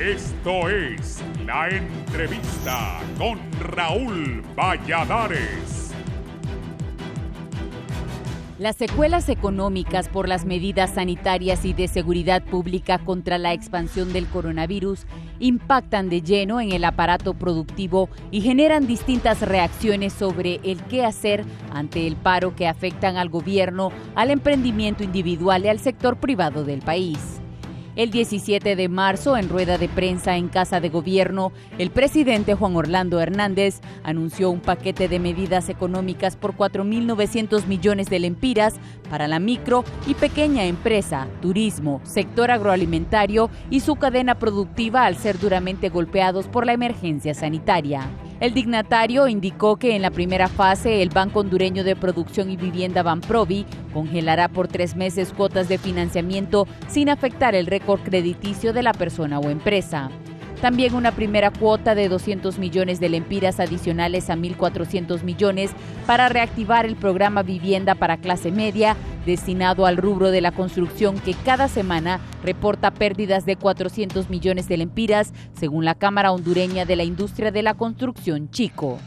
Esto es La Entrevista con Raúl Valladares. Las secuelas económicas por las medidas sanitarias y de seguridad pública contra la expansión del coronavirus impactan de lleno en el aparato productivo y generan distintas reacciones sobre el qué hacer ante el paro que afectan al gobierno, al emprendimiento individual y al sector privado del país. El 17 de marzo, en rueda de prensa en Casa de Gobierno, el presidente Juan Orlando Hernández anunció un paquete de medidas económicas por 4.900 millones de lempiras para la micro y pequeña empresa, turismo, sector agroalimentario y su cadena productiva al ser duramente golpeados por la emergencia sanitaria. El dignatario indicó que en la primera fase el Banco Hondureño de Producción y Vivienda Banprovi congelará por 3 meses cuotas de financiamiento sin afectar el récord crediticio de la persona o empresa. También una primera cuota de 200 millones de lempiras adicionales a 1.400 millones para reactivar el programa Vivienda para clase media, destinado al rubro de la construcción que cada semana reporta pérdidas de 400 millones de lempiras, según la Cámara Hondureña de la Industria de la Construcción, Chico.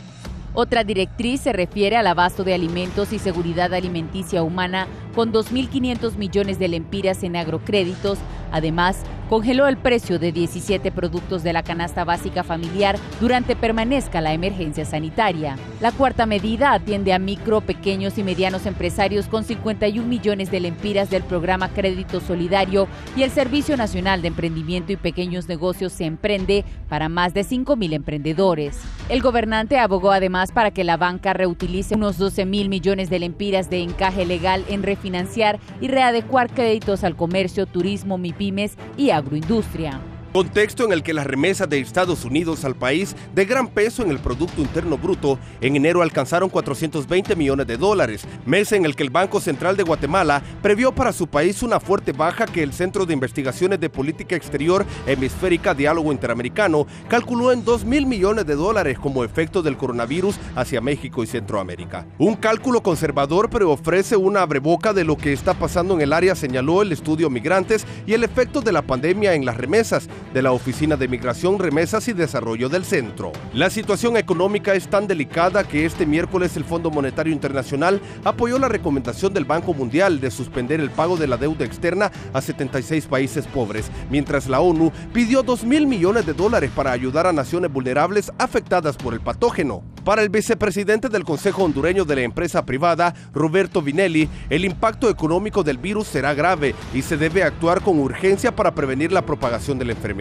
Otra directriz se refiere al abasto de alimentos y seguridad alimenticia humana con 2.500 millones de lempiras en agrocréditos. Además, congeló el precio de 17 productos de la canasta básica familiar durante permanezca la emergencia sanitaria. La cuarta medida atiende a micro, pequeños y medianos empresarios con 51 millones de lempiras del programa Crédito Solidario y el Servicio Nacional de Emprendimiento y Pequeños Negocios Se Emprende para más de 5.000 emprendedores. El gobernante abogó además para que la banca reutilice unos 12.000 millones de lempiras de encaje legal en refinanciar y readecuar créditos al comercio, turismo, MIPYMES y agroindustria. Contexto en el que las remesas de Estados Unidos al país, de gran peso en el Producto Interno Bruto, en enero alcanzaron 420 millones de dólares, mes en el que el Banco Central de Guatemala previó para su país una fuerte baja que el Centro de Investigaciones de Política Exterior Hemisférica Diálogo Interamericano calculó en 2.000 millones de dólares como efecto del coronavirus hacia México y Centroamérica. Un cálculo conservador, pero ofrece una abreboca de lo que está pasando en el área, señaló el estudio Migrantes y el efecto de la pandemia en las remesas de la Oficina de Migración, Remesas y Desarrollo del Centro. La situación económica es tan delicada que este miércoles el Fondo Monetario Internacional apoyó la recomendación del Banco Mundial de suspender el pago de la deuda externa a 76 países pobres, mientras la ONU pidió 2.000 millones de dólares para ayudar a naciones vulnerables afectadas por el patógeno. Para el vicepresidente del Consejo Hondureño de la Empresa Privada, Roberto Vinelli, el impacto económico del virus será grave y se debe actuar con urgencia para prevenir la propagación de la enfermedad.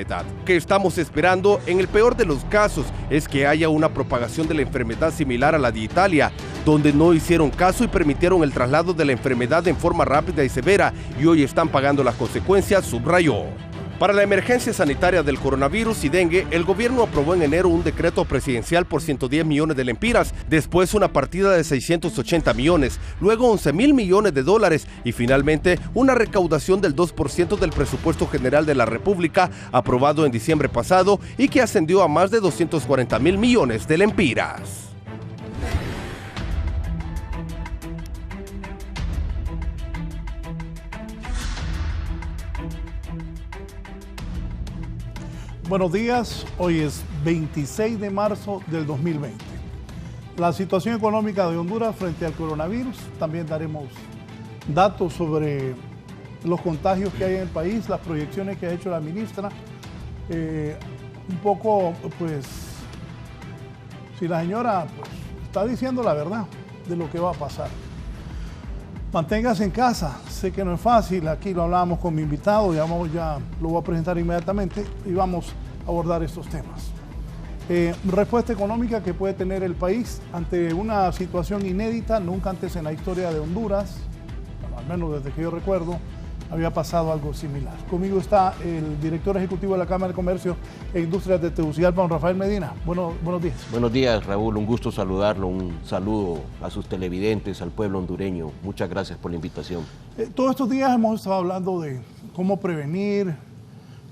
Que estamos esperando, en el peor de los casos, es que haya una propagación de la enfermedad similar a la de Italia, donde no hicieron caso y permitieron el traslado de la enfermedad en forma rápida y severa, y hoy están pagando las consecuencias, subrayó. Para la emergencia sanitaria del coronavirus y dengue, el gobierno aprobó en enero un decreto presidencial por 110 millones de lempiras, después una partida de 680 millones, luego 11.000 millones de dólares y finalmente una recaudación del 2% del presupuesto general de la República, aprobado en diciembre pasado y que ascendió a más de 240.000 millones de lempiras. Buenos días, hoy es 26 de marzo del 2020. La situación económica de Honduras frente al coronavirus, también daremos datos sobre los contagios que hay en el país, las proyecciones que ha hecho la ministra, un poco, pues, si la señora está diciendo la verdad de lo que va a pasar. Manténgase en casa, sé que no es fácil, aquí lo hablábamos con mi invitado, ya lo voy a presentar inmediatamente y vamos a abordar estos temas. Respuesta económica que puede tener el país ante una situación inédita, nunca antes en la historia de Honduras, bueno, al menos desde que yo recuerdo, había pasado algo similar. Conmigo está el director ejecutivo de la Cámara de Comercio e Industrias de Tegucigalpa, don Rafael Medina. Buenos días. Buenos días, Raúl. Un gusto saludarlo. Un saludo a sus televidentes, al pueblo hondureño. Muchas gracias por la invitación. Todos estos días hemos estado hablando de cómo prevenir,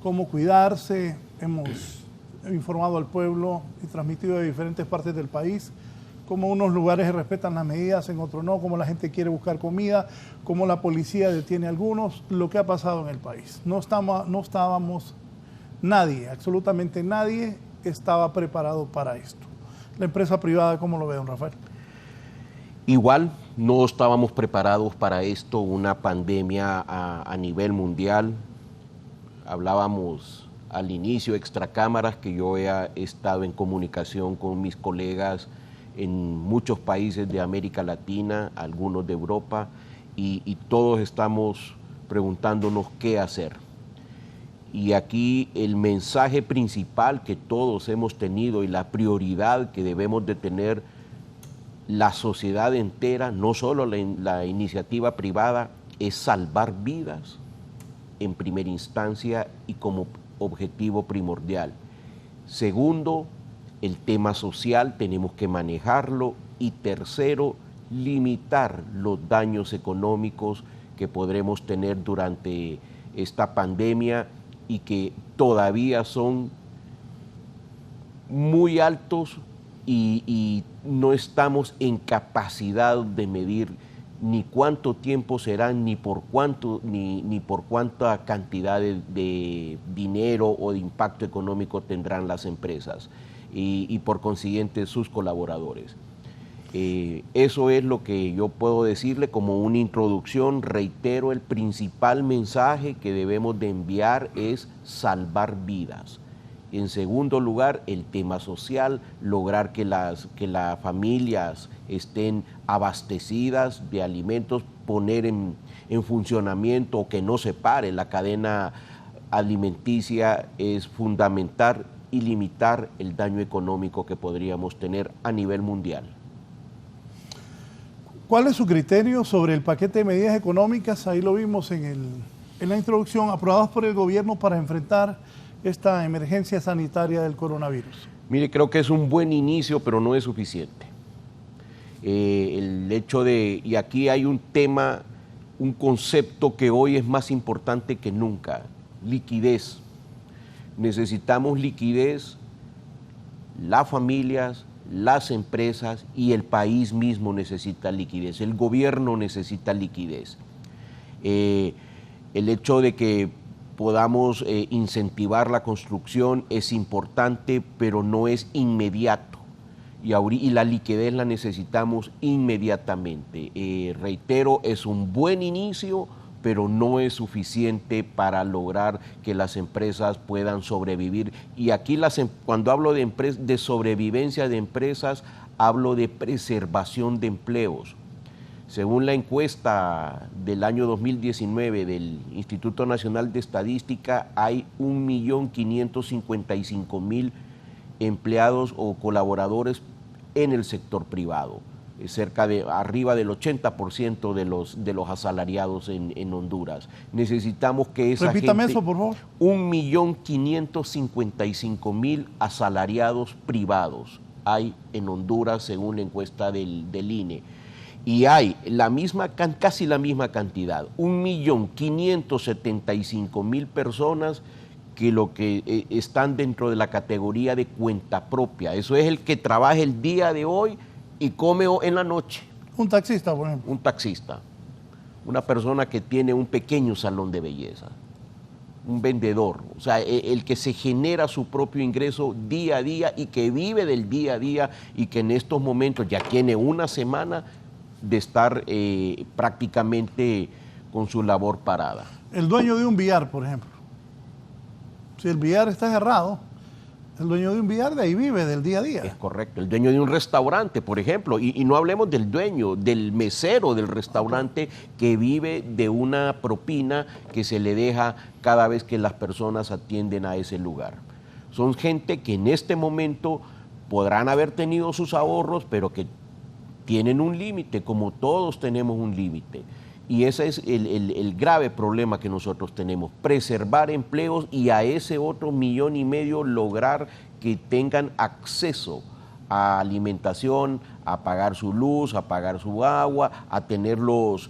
cómo cuidarse. Hemos informado al pueblo y transmitido de diferentes partes del país cómo unos lugares respetan las medidas, en otros no, cómo la gente quiere buscar comida, cómo la policía detiene a algunos, lo que ha pasado en el país. No estábamos Nadie, absolutamente nadie estaba preparado para esto. La empresa privada, ¿cómo lo ve, don Rafael? Igual no estábamos preparados para esto, una pandemia a nivel mundial. Hablábamos al inicio, extracámaras, que yo he estado en comunicación con mis colegas en muchos países de América Latina, algunos de Europa, y todos estamos preguntándonos qué hacer. Y aquí el mensaje principal que todos hemos tenido y la prioridad que debemos de tener la sociedad entera, no solo la iniciativa privada, es salvar vidas en primera instancia y como objetivo primordial. Segundo, el tema social tenemos que manejarlo. Y tercero, limitar los daños económicos que podremos tener durante esta pandemia y que todavía son muy altos y no estamos en capacidad de medir ni cuánto tiempo serán, ni por cuánta cantidad de dinero o de impacto económico tendrán las empresas y por consiguiente sus colaboradores. Eso es lo que yo puedo decirle como una introducción. Reitero, el principal mensaje que debemos de enviar es salvar vidas. En segundo lugar, el tema social, lograr que las familias estén abastecidas de alimentos, poner en funcionamiento, que no se pare la cadena alimenticia, es fundamental, y limitar el daño económico que podríamos tener a nivel mundial. ¿Cuál es su criterio sobre el paquete de medidas económicas? Ahí lo vimos en la introducción, aprobadas por el gobierno para enfrentar esta emergencia sanitaria del coronavirus. Mire, creo que es un buen inicio, pero no es suficiente. El hecho de, y aquí hay un tema, un concepto que hoy es más importante que nunca: liquidez. Necesitamos liquidez, las familias, las empresas y el país mismo necesita liquidez, el gobierno necesita liquidez. El hecho de que podamos incentivar la construcción es importante, pero no es inmediato. Y la liquidez la necesitamos inmediatamente. Reitero, es un buen inicio, pero no es suficiente para lograr que las empresas puedan sobrevivir. Y aquí cuando hablo de sobrevivencia de empresas, hablo de preservación de empleos. Según la encuesta del año 2019 del Instituto Nacional de Estadística, hay 1.555.000 empleados o colaboradores en el sector privado, arriba del 80% de los asalariados en Honduras. Necesitamos que esa Repítame gente, eso, por favor. 1.555.000 asalariados privados hay en Honduras, según la encuesta del INE. Y hay casi la misma cantidad, 1.575.000 personas que están dentro de la categoría de cuenta propia. Eso es el que trabaja el día de hoy y come en la noche. Un taxista, por ejemplo. Un taxista, una persona que tiene un pequeño salón de belleza, un vendedor, o sea, el que se genera su propio ingreso día a día y que vive del día a día y que en estos momentos ya tiene una semana de estar prácticamente con su labor parada. El dueño de un billar, por ejemplo. Si el billar está cerrado, el dueño de un billar de ahí vive del día a día. Es correcto. El dueño de un restaurante, por ejemplo, y no hablemos del dueño, del mesero del restaurante que vive de una propina que se le deja cada vez que las personas atienden a ese lugar. Son gente que en este momento podrán haber tenido sus ahorros, pero que tienen un límite, como todos tenemos un límite. Y ese es el grave problema que nosotros tenemos: preservar empleos y a ese otro 1,5 millones lograr que tengan acceso a alimentación, a pagar su luz, a pagar su agua, a tenerlos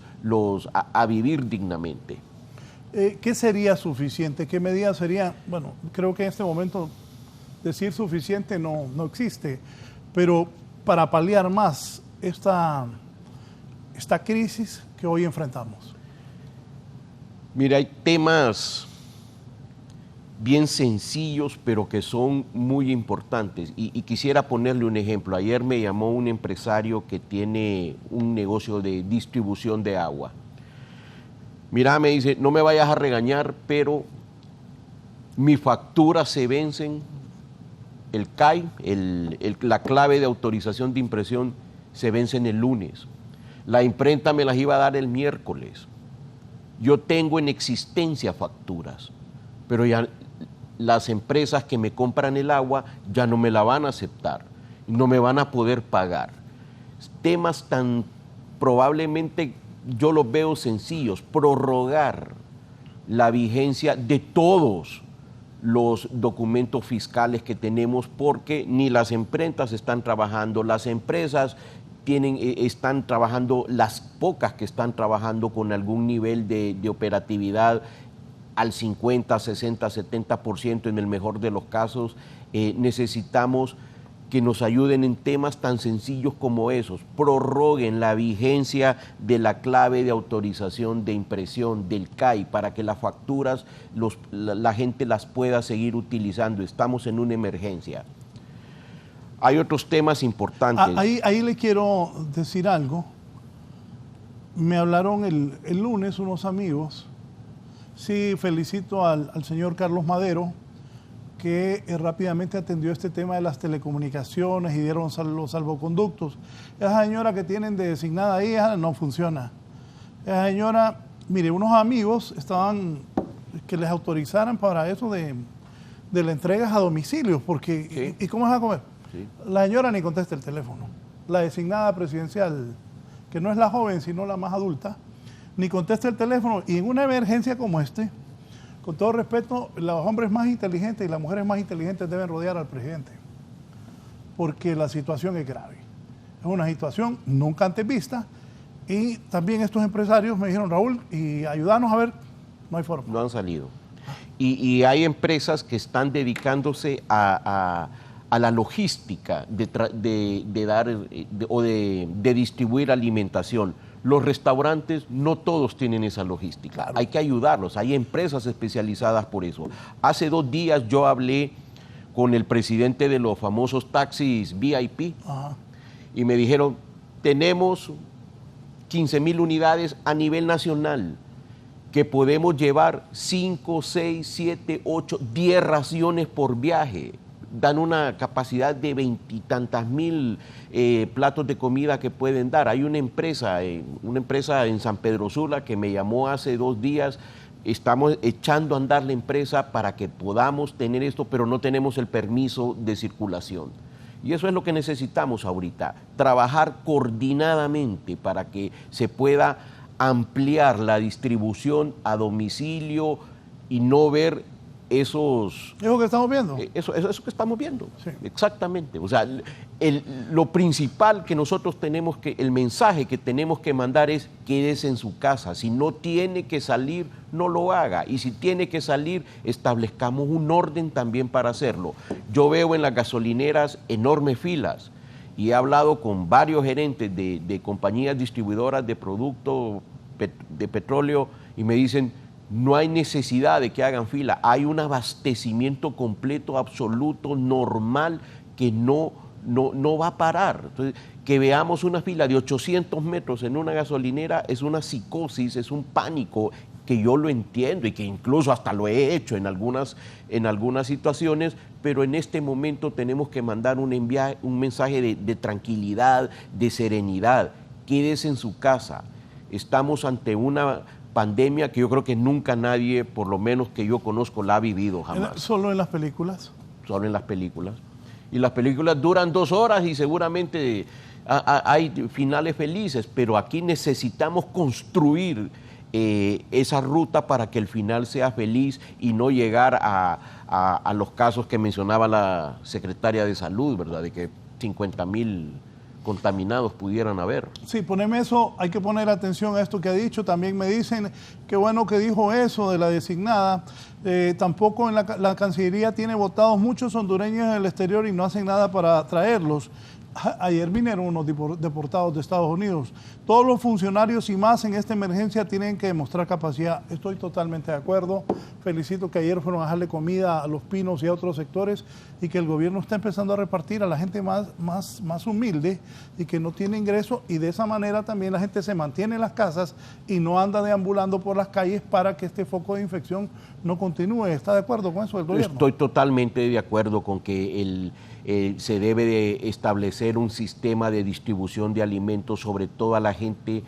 a vivir dignamente. ¿Qué sería suficiente? ¿Qué medidas serían? Bueno, creo que en este momento decir suficiente no existe, pero para paliar más esta crisis que hoy enfrentamos. Mira, hay temas bien sencillos, pero que son muy importantes. Y quisiera ponerle un ejemplo. Ayer me llamó un empresario que tiene un negocio de distribución de agua. Mira, me dice, no me vayas a regañar, pero mis facturas se vencen, el CAI, la clave de autorización de impresión, se vencen el lunes. La imprenta me las iba a dar el miércoles. Yo tengo en existencia facturas, pero ya las empresas que me compran el agua ya no me la van a aceptar, no me van a poder pagar. Temas tan probablemente yo los veo sencillos, prorrogar la vigencia de todos los documentos fiscales que tenemos, porque ni las imprentas están trabajando, las empresas están trabajando, las pocas que están trabajando con algún nivel de operatividad al 50, 60, 70% en el mejor de los casos. Necesitamos que nos ayuden en temas tan sencillos como esos. Prorroguen la vigencia de la clave de autorización de impresión del CAI para que las facturas la gente las pueda seguir utilizando. Estamos en una emergencia. Hay otros temas importantes. Ahí le quiero decir algo. Me hablaron el lunes unos amigos. Sí, felicito al señor Carlos Madero, que rápidamente atendió este tema de las telecomunicaciones y dieron los salvoconductos. Esa señora que tienen de designada ahí no funciona. Esa señora, mire, unos amigos estaban que les autorizaran para eso de las entregas a domicilios, porque Sí. ¿y cómo se va a comer? Sí. La señora ni contesta el teléfono. La designada presidencial, que no es la joven, sino la más adulta, ni contesta el teléfono. Y en una emergencia como este, con todo respeto, los hombres más inteligentes y las mujeres más inteligentes deben rodear al presidente, porque la situación es grave. Es una situación nunca antes vista, y también estos empresarios me dijeron, Raúl, y ayúdanos a ver, no hay forma. No han salido. Y hay empresas que están dedicándose a la logística de distribuir alimentación. Los restaurantes no todos tienen esa logística. Claro. Hay que ayudarlos. Hay empresas especializadas por eso. Hace 2 días yo hablé con el presidente de los famosos taxis VIP. Ajá. Y me dijeron, tenemos 15,000 unidades a nivel nacional que podemos llevar 5, 6, 7, 8, 10 raciones por viaje. Dan una capacidad de 20 y tantas mil platos de comida que pueden dar. Hay una empresa en San Pedro Sula que me llamó hace 2 días. Estamos echando a andar la empresa para que podamos tener esto, pero no tenemos el permiso de circulación. Y eso es lo que necesitamos ahorita, trabajar coordinadamente para que se pueda ampliar la distribución a domicilio y no ver esos... ¿Es lo que estamos viendo? Eso que estamos viendo, Sí. Exactamente. O sea, lo principal que nosotros tenemos el mensaje que tenemos que mandar es quédese en su casa. Si no tiene que salir, no lo haga. Y si tiene que salir, establezcamos un orden también para hacerlo. Yo veo en las gasolineras enormes filas y he hablado con varios gerentes de compañías distribuidoras de productos de petróleo y me dicen, no hay necesidad de que hagan fila, hay un abastecimiento completo, absoluto, normal, que no va a parar. Entonces, que veamos una fila de 800 metros en una gasolinera es una psicosis, es un pánico que yo lo entiendo y que incluso hasta lo he hecho en algunas situaciones, pero en este momento tenemos que mandar un mensaje de tranquilidad, de serenidad. Quédese en su casa. Estamos ante una pandemia que yo creo que nunca nadie, por lo menos que yo conozco, la ha vivido jamás. ¿Solo en las películas? Solo en las películas. Y las películas duran 2 horas y seguramente hay finales felices, pero aquí necesitamos construir esa ruta para que el final sea feliz y no llegar a los casos que mencionaba la secretaria de Salud, ¿verdad? De que 50,000 contaminados pudieran haber. Sí, poneme eso, hay que poner atención a esto que ha dicho. También me dicen, qué bueno que dijo eso de la designada. Tampoco en la Cancillería tiene votados muchos hondureños en el exterior y no hacen nada para traerlos. Ayer vinieron unos deportados de Estados Unidos. Todos los funcionarios y más en esta emergencia tienen que demostrar capacidad. Estoy totalmente de acuerdo. Felicito que ayer fueron a dejarle comida a Los Pinos y a otros sectores y que el gobierno está empezando a repartir a la gente más humilde y que no tiene ingreso, y de esa manera también la gente se mantiene en las casas y no anda deambulando por las calles para que este foco de infección no continúe. ¿Está de acuerdo con eso el gobierno? Estoy totalmente de acuerdo con que se debe de establecer un sistema de distribución de alimentos, sobre todo a la gente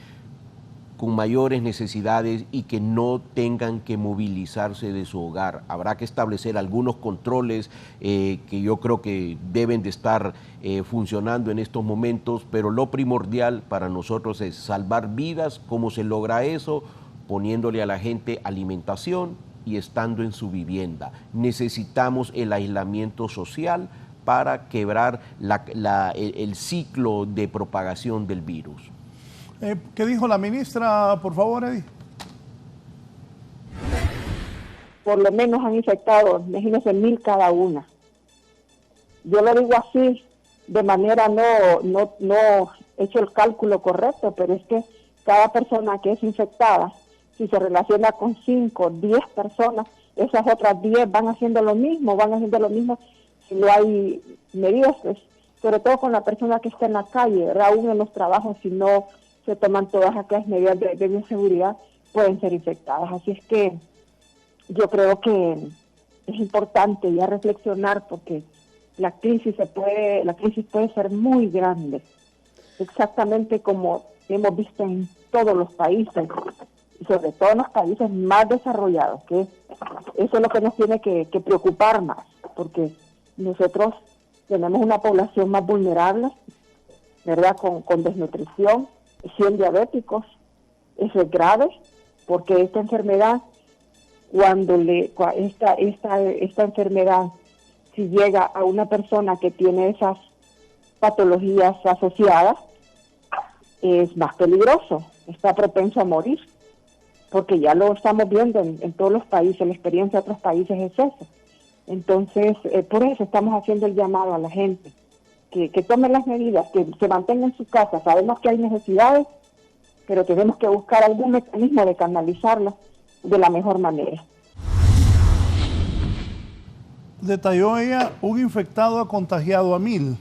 con mayores necesidades y que no tengan que movilizarse de su hogar. Habrá que establecer algunos controles que yo creo que deben de estar funcionando en estos momentos, pero lo primordial para nosotros es salvar vidas. ¿Cómo se logra eso? Poniéndole a la gente alimentación y estando en su vivienda. Necesitamos el aislamiento social para quebrar el ciclo de propagación del virus. ¿Qué dijo la ministra, por favor, Eddie? Por lo menos han infectado, imagínense, 1,000 cada una. Yo lo digo así, de manera no he hecho el cálculo correcto, pero es que cada persona que es infectada, si se relaciona con 5, 10 personas, esas otras 10 van haciendo lo mismo si no hay medidas, pues, sobre todo con la persona que está en la calle, ¿verdad? Aún en los trabajos, si no se toman todas aquellas medidas de bioseguridad, pueden ser infectadas. Así es que yo creo que es importante ya reflexionar, porque la crisis puede ser muy grande, exactamente como hemos visto en todos los países, y sobre todo en los países más desarrollados, que eso es lo que nos tiene que preocupar más, porque nosotros tenemos una población más vulnerable, ¿verdad? Con desnutrición, 100 diabéticos. Eso es grave, porque esta enfermedad, esta enfermedad, si llega a una persona que tiene esas patologías asociadas, es más peligroso, está propenso a morir, porque ya lo estamos viendo en todos los países, la experiencia de otros países es eso. Entonces, por eso estamos haciendo el llamado a la gente, que tome las medidas, que se mantenga en su casa. Sabemos que hay necesidades, pero tenemos que buscar algún mecanismo de canalizarlas de la mejor manera. Detalló ella, un infectado ha contagiado a 1,000.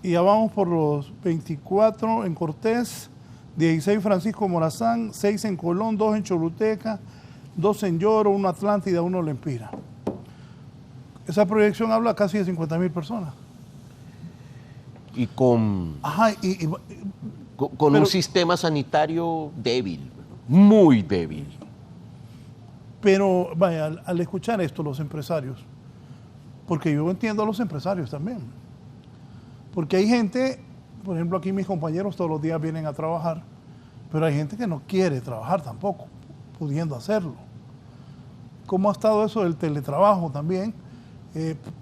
Y ya vamos por los 24 en Cortés, 16 Francisco Morazán, 6 en Colón, 2 en Choluteca, 2 en Lloro, 1 Atlántida, 1 Lempira. Esa proyección habla casi de 50,000 personas. Y con un sistema sanitario débil, muy débil. Pero vaya, al escuchar esto los empresarios, porque yo entiendo a los empresarios también, porque hay gente, por ejemplo aquí mis compañeros todos los días vienen a trabajar, pero hay gente que no quiere trabajar tampoco, pudiendo hacerlo. ¿Cómo ha estado eso del teletrabajo también?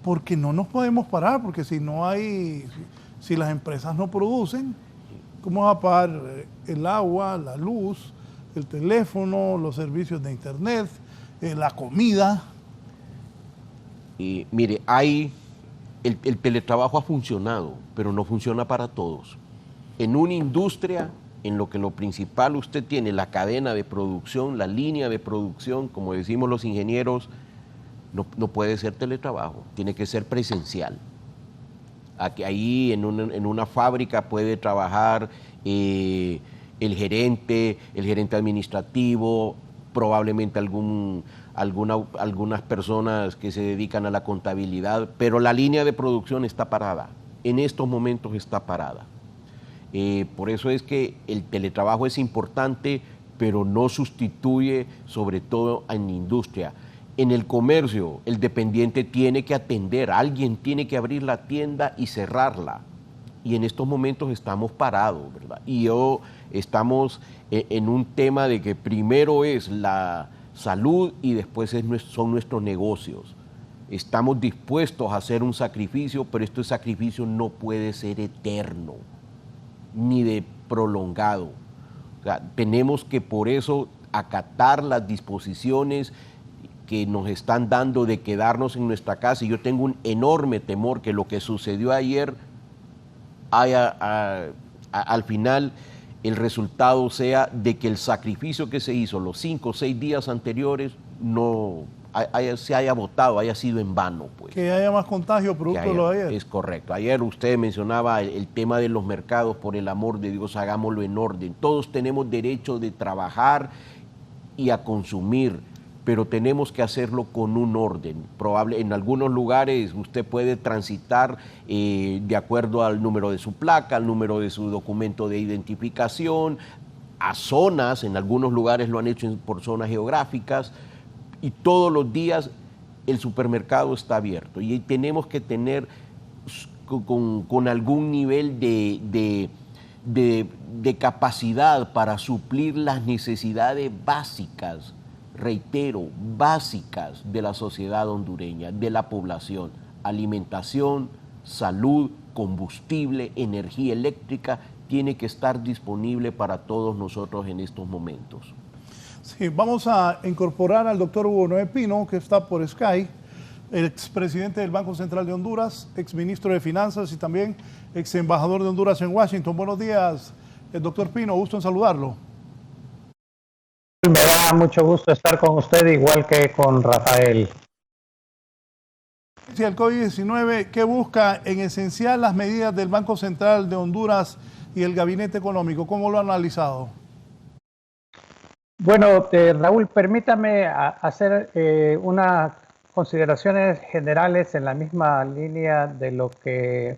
Porque no nos podemos parar, porque si las empresas no producen, ¿cómo vas a pagar el agua, la luz, el teléfono, los servicios de internet, la comida? Y mire, el teletrabajo ha funcionado, pero no funciona para todos. En una industria en lo que lo principal usted tiene, la cadena de producción, la línea de producción, como decimos los ingenieros, no puede ser teletrabajo, tiene que ser presencial. Ahí en una fábrica puede trabajar el gerente administrativo, probablemente algunas personas que se dedican a la contabilidad, pero la línea de producción está parada, en estos momentos está parada. Por eso es que el teletrabajo es importante, pero no sustituye, sobre todo en la industria. En el comercio, el dependiente tiene que atender, alguien tiene que abrir la tienda y cerrarla. Y en estos momentos estamos parados, ¿verdad? Y estamos en un tema de que primero es la salud y después son nuestros negocios. Estamos dispuestos a hacer un sacrificio, pero este sacrificio no puede ser eterno, ni de prolongado. O sea, tenemos que por eso acatar las disposiciones que nos están dando de quedarnos en nuestra casa. Y yo tengo un enorme temor que lo que sucedió ayer al final el resultado sea de que el sacrificio que se hizo los 5 o 6 días anteriores se haya votado, haya sido en vano. Pues. Que haya más contagio producto de lo de ayer. Es correcto. Ayer usted mencionaba el tema de los mercados, por el amor de Dios, hagámoslo en orden. Todos tenemos derecho de trabajar y a consumir, pero tenemos que hacerlo con un orden. En algunos lugares usted puede transitar de acuerdo al número de su placa, al número de su documento de identificación, a zonas, en algunos lugares lo han hecho por zonas geográficas, y todos los días el supermercado está abierto. Y tenemos que tener con algún nivel de capacidad para suplir las necesidades básicas, reitero, básicas de la sociedad hondureña, de la población: alimentación, salud, combustible, energía eléctrica. Tiene que estar disponible para todos nosotros en estos momentos. Sí, vamos a incorporar al doctor Hugo Noé Pino, que está por Sky, expresidente del Banco Central de Honduras, exministro de Finanzas y también ex embajador de Honduras en Washington. Buenos días, doctor Pino, gusto en saludarlo. Me da mucho gusto estar con usted, igual que con Rafael. Si el COVID-19, ¿qué busca en esencial las medidas del Banco Central de Honduras y el Gabinete Económico? ¿Cómo lo ha analizado? Bueno, Raúl, permítame hacer unas consideraciones generales en la misma línea de lo que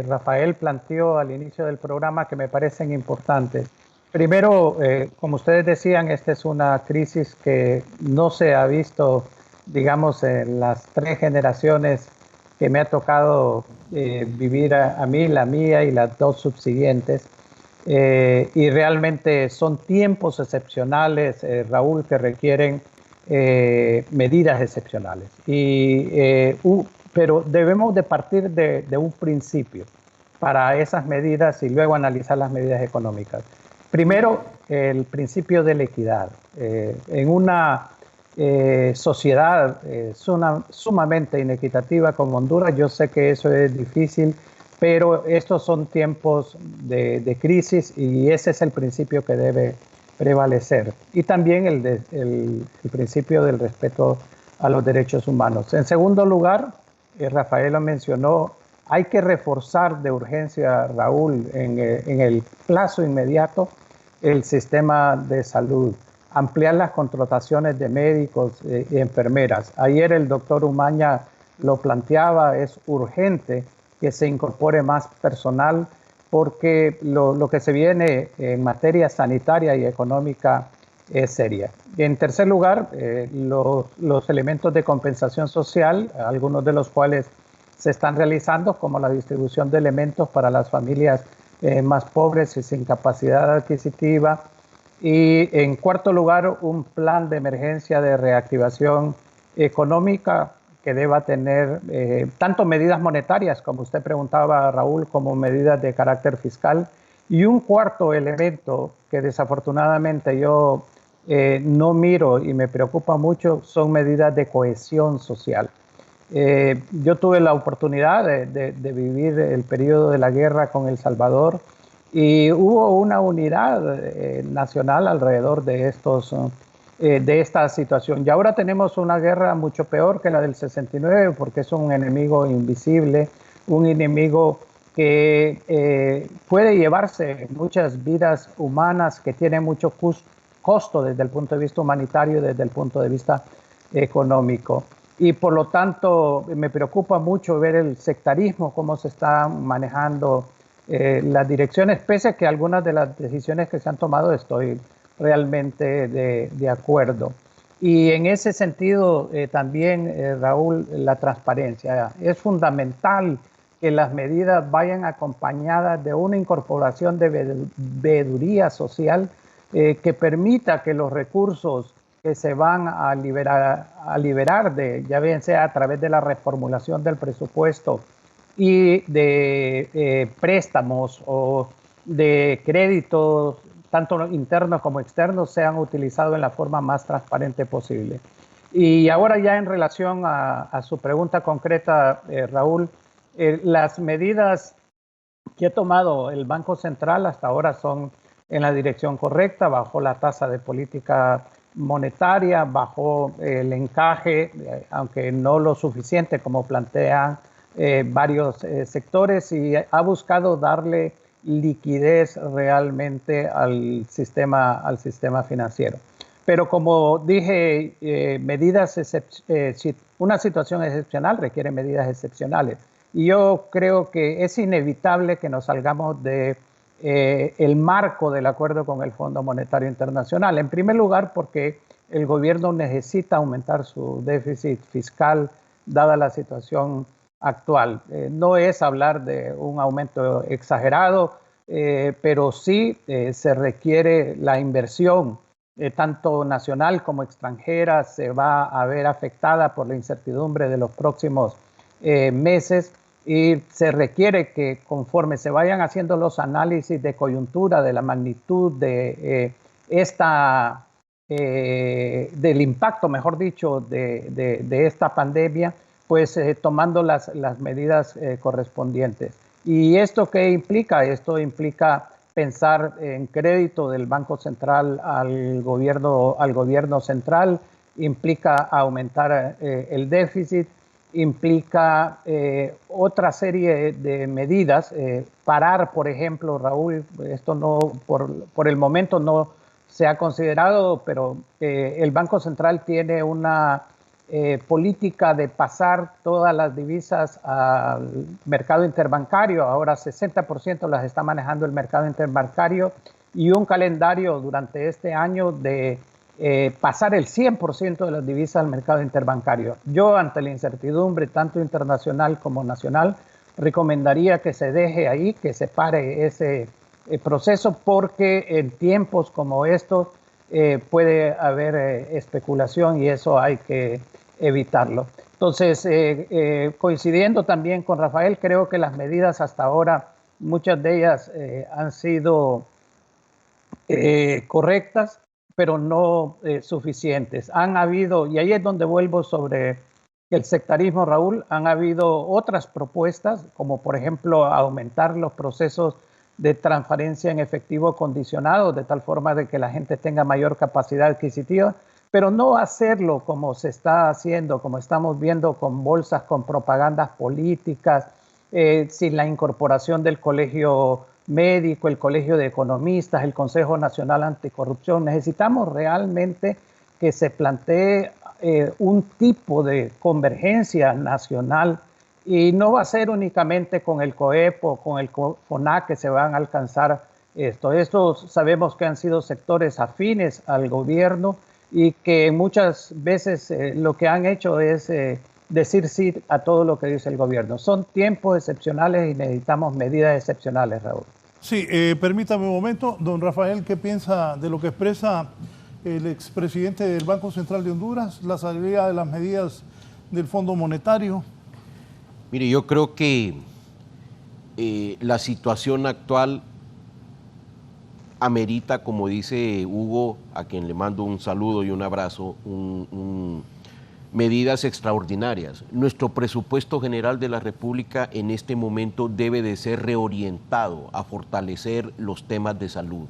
Rafael planteó al inicio del programa, que me parecen importantes. Primero, como ustedes decían, esta es una crisis que no se ha visto, digamos, en las 3 generaciones que me ha tocado vivir a mí, la mía y las 2 subsiguientes. Y realmente son tiempos excepcionales, Raúl, que requieren medidas excepcionales. Pero debemos de partir de un principio para esas medidas y luego analizar las medidas económicas. Primero, el principio de la equidad. En una sociedad sumamente inequitativa como Honduras, yo sé que eso es difícil, pero estos son tiempos de crisis y ese es el principio que debe prevalecer. Y también el principio del respeto a los derechos humanos. En segundo lugar, Rafael lo mencionó, hay que reforzar de urgencia, Raúl, en el plazo inmediato, el sistema de salud, ampliar las contrataciones de médicos y enfermeras. Ayer el doctor Umaña lo planteaba, es urgente que se incorpore más personal porque lo que se viene en materia sanitaria y económica es seria. En tercer lugar, los elementos de compensación social, algunos de los cuales se están realizando, como la distribución de elementos para las familias más pobres y sin capacidad adquisitiva. Y en cuarto lugar, un plan de emergencia de reactivación económica que deba tener tanto medidas monetarias, como usted preguntaba, Raúl, como medidas de carácter fiscal. Y un cuarto elemento que desafortunadamente yo no miro y me preocupa mucho son medidas de cohesión social. Yo tuve la oportunidad de vivir el periodo de la guerra con El Salvador y hubo una unidad nacional alrededor de esta situación. Y ahora tenemos una guerra mucho peor que la del 69 porque es un enemigo invisible, un enemigo que puede llevarse muchas vidas humanas, que tiene mucho costo desde el punto de vista humanitario y desde el punto de vista económico. Y por lo tanto me preocupa mucho ver el sectarismo, cómo se está manejando las direcciones, pese a que algunas de las decisiones que se han tomado estoy realmente de acuerdo. Y en ese sentido también, Raúl, la transparencia. Es fundamental que las medidas vayan acompañadas de una incorporación de veeduría social que permita que los recursos que se van a liberar ya bien sea a través de la reformulación del presupuesto y de préstamos o de créditos, tanto internos como externos, sean utilizados en la forma más transparente posible. Y ahora ya en relación a su pregunta concreta, Raúl, las medidas que ha tomado el Banco Central hasta ahora son en la dirección correcta. Bajó la tasa de política monetaria, bajó el encaje, aunque no lo suficiente como plantean varios sectores, y ha buscado darle liquidez realmente al sistema financiero. Pero como dije, una situación excepcional requiere medidas excepcionales. Y yo creo que es inevitable que nos salgamos de el marco del acuerdo con el Fondo Monetario Internacional. En primer lugar, porque el gobierno necesita aumentar su déficit fiscal dada la situación actual. No es hablar de un aumento exagerado, pero sí se requiere la inversión, tanto nacional como extranjera, se va a ver afectada por la incertidumbre de los próximos meses, y se requiere que conforme se vayan haciendo los análisis de coyuntura de la magnitud de del impacto, mejor dicho, de esta pandemia, pues tomando las medidas correspondientes. ¿Y esto qué implica? Esto implica pensar en crédito del Banco Central al gobierno central, implica aumentar el déficit, implica otra serie de medidas, parar, por ejemplo, Raúl, esto no por el momento no se ha considerado, pero el Banco Central tiene una política de pasar todas las divisas al mercado interbancario. Ahora 60% las está manejando el mercado interbancario, y un calendario durante este año de pasar el 100% de las divisas al mercado interbancario. Yo, ante la incertidumbre tanto internacional como nacional, recomendaría que se deje ahí, que se pare ese proceso, porque en tiempos como estos puede haber especulación, y eso hay que evitarlo. Entonces, coincidiendo también con Rafael, creo que las medidas hasta ahora, muchas de ellas han sido correctas, pero no suficientes. Han habido, y ahí es donde vuelvo sobre el sectarismo, Raúl, han habido otras propuestas, como por ejemplo aumentar los procesos de transferencia en efectivo condicionado, de tal forma de que la gente tenga mayor capacidad adquisitiva, pero no hacerlo como se está haciendo, como estamos viendo con bolsas, con propagandas políticas, sin la incorporación del Colegio Médico, el Colegio de Economistas, el Consejo Nacional Anticorrupción. Necesitamos realmente que se plantee un tipo de convergencia nacional, y no va a ser únicamente con el COEP o con el FONAC que se van a alcanzar esto. Estos sabemos que han sido sectores afines al gobierno, y que muchas veces lo que han hecho es decir sí a todo lo que dice el gobierno. Son tiempos excepcionales y necesitamos medidas excepcionales, Raúl. Sí, permítame un momento. Don Rafael, ¿qué piensa de lo que expresa el expresidente del Banco Central de Honduras, la salida de las medidas del Fondo Monetario? Mire, yo creo que la situación actual amerita, como dice Hugo, a quien le mando un saludo y un abrazo, medidas extraordinarias. Nuestro presupuesto general de la República en este momento debe de ser reorientado a fortalecer los temas de salud.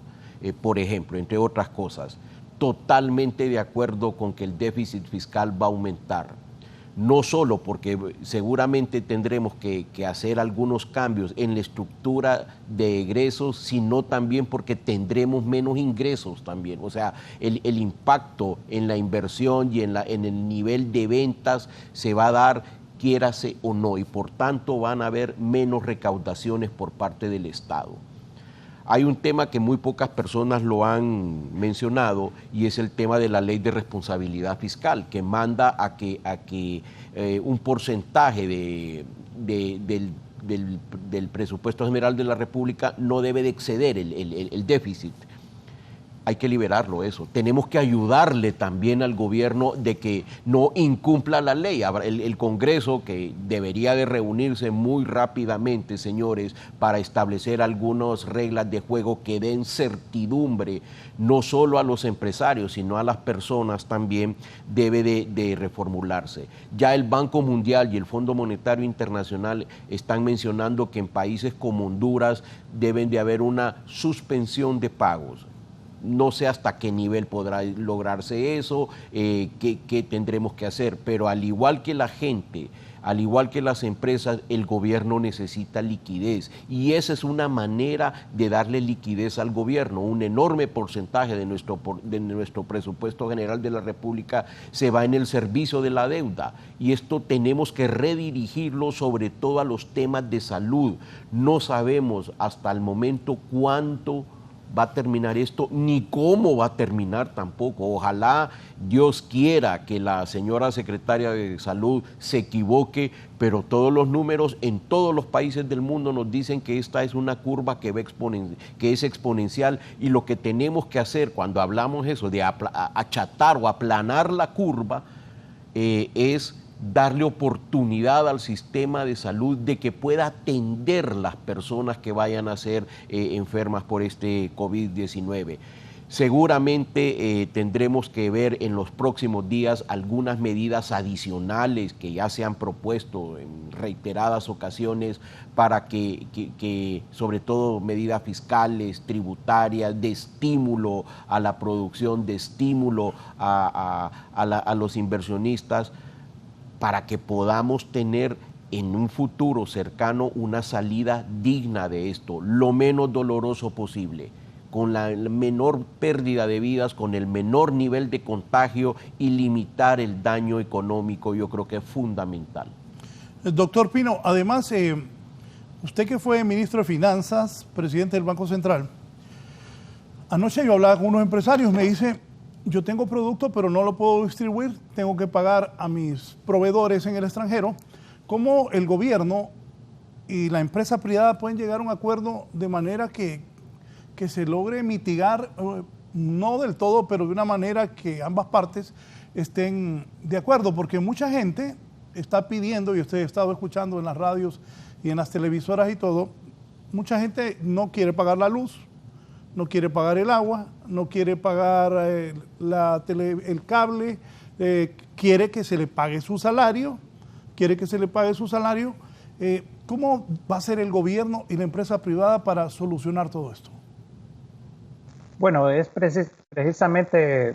Por ejemplo, entre otras cosas, totalmente de acuerdo con que el déficit fiscal va a aumentar. No solo porque seguramente tendremos que hacer algunos cambios en la estructura de egresos, sino también porque tendremos menos ingresos también. O sea, el impacto en la inversión y en el nivel de ventas se va a dar, quiérase o no, y por tanto van a haber menos recaudaciones por parte del Estado. Hay un tema que muy pocas personas lo han mencionado, y es el tema de la ley de responsabilidad fiscal, que manda a que un porcentaje del presupuesto general de la República no debe de exceder el déficit. hay que liberarlo eso. Tenemos que ayudarle también al gobierno de que no incumpla la ley. El Congreso, que debería de reunirse muy rápidamente, señores, para establecer algunas reglas de juego que den certidumbre no solo a los empresarios, sino a las personas también, debe de reformularse. Ya el Banco Mundial y el Fondo Monetario Internacional están mencionando que en países como Honduras deben de haber una suspensión de pagos. No sé hasta qué nivel podrá lograrse eso, qué tendremos que hacer, pero al igual que la gente, al igual que las empresas, el gobierno necesita liquidez y esa es una manera de darle liquidez al gobierno. Un enorme porcentaje de nuestro presupuesto general de la República se va en el servicio de la deuda y esto tenemos que redirigirlo sobre todo a los temas de salud. No sabemos hasta el momento cuánto va a terminar esto, ni cómo va a terminar tampoco. Ojalá Dios quiera que la señora secretaria de Salud se equivoque, pero todos los números en todos los países del mundo nos dicen que esta es una curva que es exponencial y lo que tenemos que hacer cuando hablamos eso de achatar o aplanar la curva es darle oportunidad al sistema de salud de que pueda atender las personas que vayan a ser enfermas por este COVID-19. Seguramente tendremos que ver en los próximos días algunas medidas adicionales que ya se han propuesto en reiteradas ocasiones para que sobre todo medidas fiscales, tributarias, de estímulo a la producción, de estímulo a los inversionistas, para que podamos tener en un futuro cercano una salida digna de esto, lo menos doloroso posible, con la menor pérdida de vidas, con el menor nivel de contagio y limitar el daño económico, yo creo que es fundamental. Doctor Pino, además, usted que fue ministro de Finanzas, presidente del Banco Central, anoche yo hablaba con unos empresarios, me dice: yo tengo producto, pero no lo puedo distribuir, tengo que pagar a mis proveedores en el extranjero. ¿Cómo el gobierno y la empresa privada pueden llegar a un acuerdo de manera que se logre mitigar, no del todo, pero de una manera que ambas partes estén de acuerdo? Porque mucha gente está pidiendo, y usted ha estado escuchando en las radios y en las televisoras y todo, mucha gente no quiere pagar la luz, no quiere pagar el agua, no quiere pagar el cable, quiere que se le pague su salario, ¿Cómo va a ser el gobierno y la empresa privada para solucionar todo esto? Bueno, es precisamente,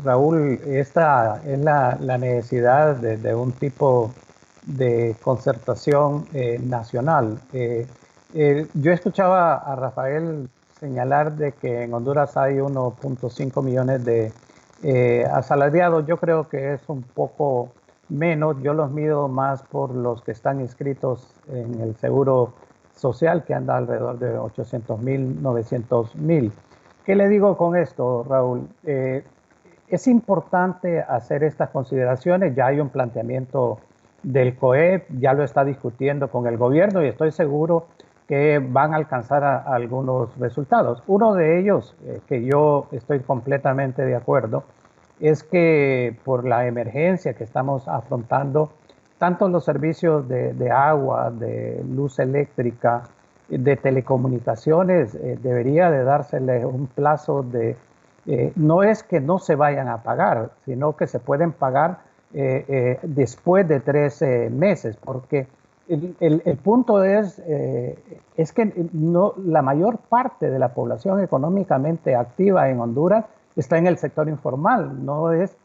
Raúl, esta es la necesidad de un tipo de concertación nacional. Yo escuchaba a Rafael señalar de que en Honduras hay 1.5 millones de asalariados. Yo creo que es un poco menos. Yo los mido más por los que están inscritos en el Seguro Social, que anda alrededor de 800,000, 900,000. ¿Qué le digo con esto, Raúl? Es importante hacer estas consideraciones. Ya hay un planteamiento del COEP, ya lo está discutiendo con el gobierno y estoy seguro que van a alcanzar algunos resultados. Uno de ellos, que yo estoy completamente de acuerdo, es que por la emergencia que estamos afrontando, tanto los servicios de agua, de luz eléctrica, de telecomunicaciones, debería de dársele un plazo de... no es que no se vayan a pagar, sino que se pueden pagar después de 13 meses, porque el punto es que no, la mayor parte de la población económicamente activa en Honduras está en el sector informal, no es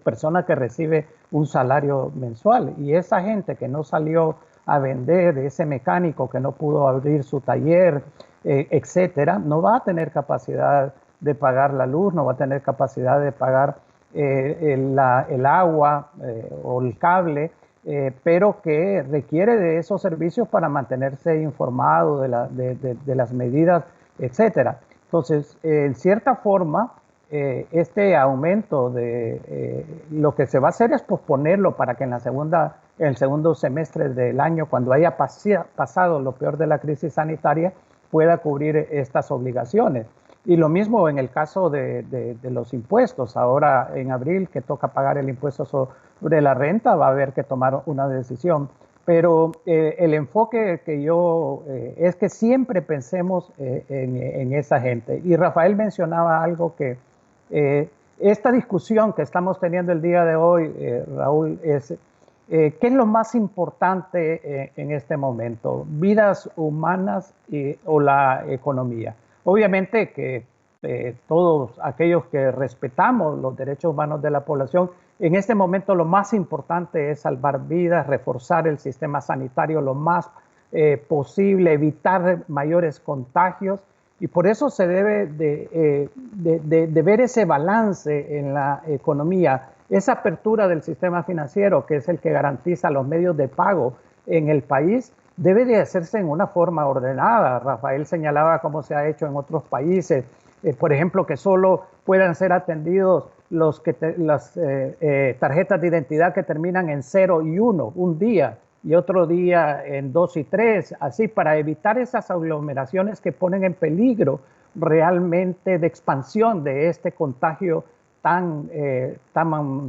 persona que recibe un salario mensual. Y esa gente que no salió a vender, ese mecánico que no pudo abrir su taller, etcétera, no va a tener capacidad de pagar la luz, no va a tener capacidad de pagar el agua o el cable, pero que requiere de esos servicios para mantenerse informado de las medidas, etcétera. Entonces, en cierta forma, este aumento lo que se va a hacer es posponerlo para que en el segundo semestre del año, cuando haya pasado lo peor de la crisis sanitaria, pueda cubrir estas obligaciones. Y lo mismo en el caso de los impuestos. Ahora en abril que toca pagar el impuesto sobre la renta, va a haber que tomar una decisión. Pero el enfoque que yo es que siempre pensemos en esa gente. Y Rafael mencionaba algo que esta discusión que estamos teniendo el día de hoy, Raúl, es ¿qué es lo más importante en este momento? ¿Vidas humanas o la economía? Obviamente que todos aquellos que respetamos los derechos humanos de la población, en este momento lo más importante es salvar vidas, reforzar el sistema sanitario lo más posible, evitar mayores contagios, y por eso se debe de ver ese balance en la economía, esa apertura del sistema financiero, que es el que garantiza los medios de pago en el país, debe de hacerse en una forma ordenada. Rafael señalaba cómo se ha hecho en otros países, por ejemplo, que solo puedan ser atendidos las tarjetas de identidad que terminan en 0 y 1 un día, y otro día en 2 y 3, así para evitar esas aglomeraciones que ponen en peligro realmente de expansión de este contagio tan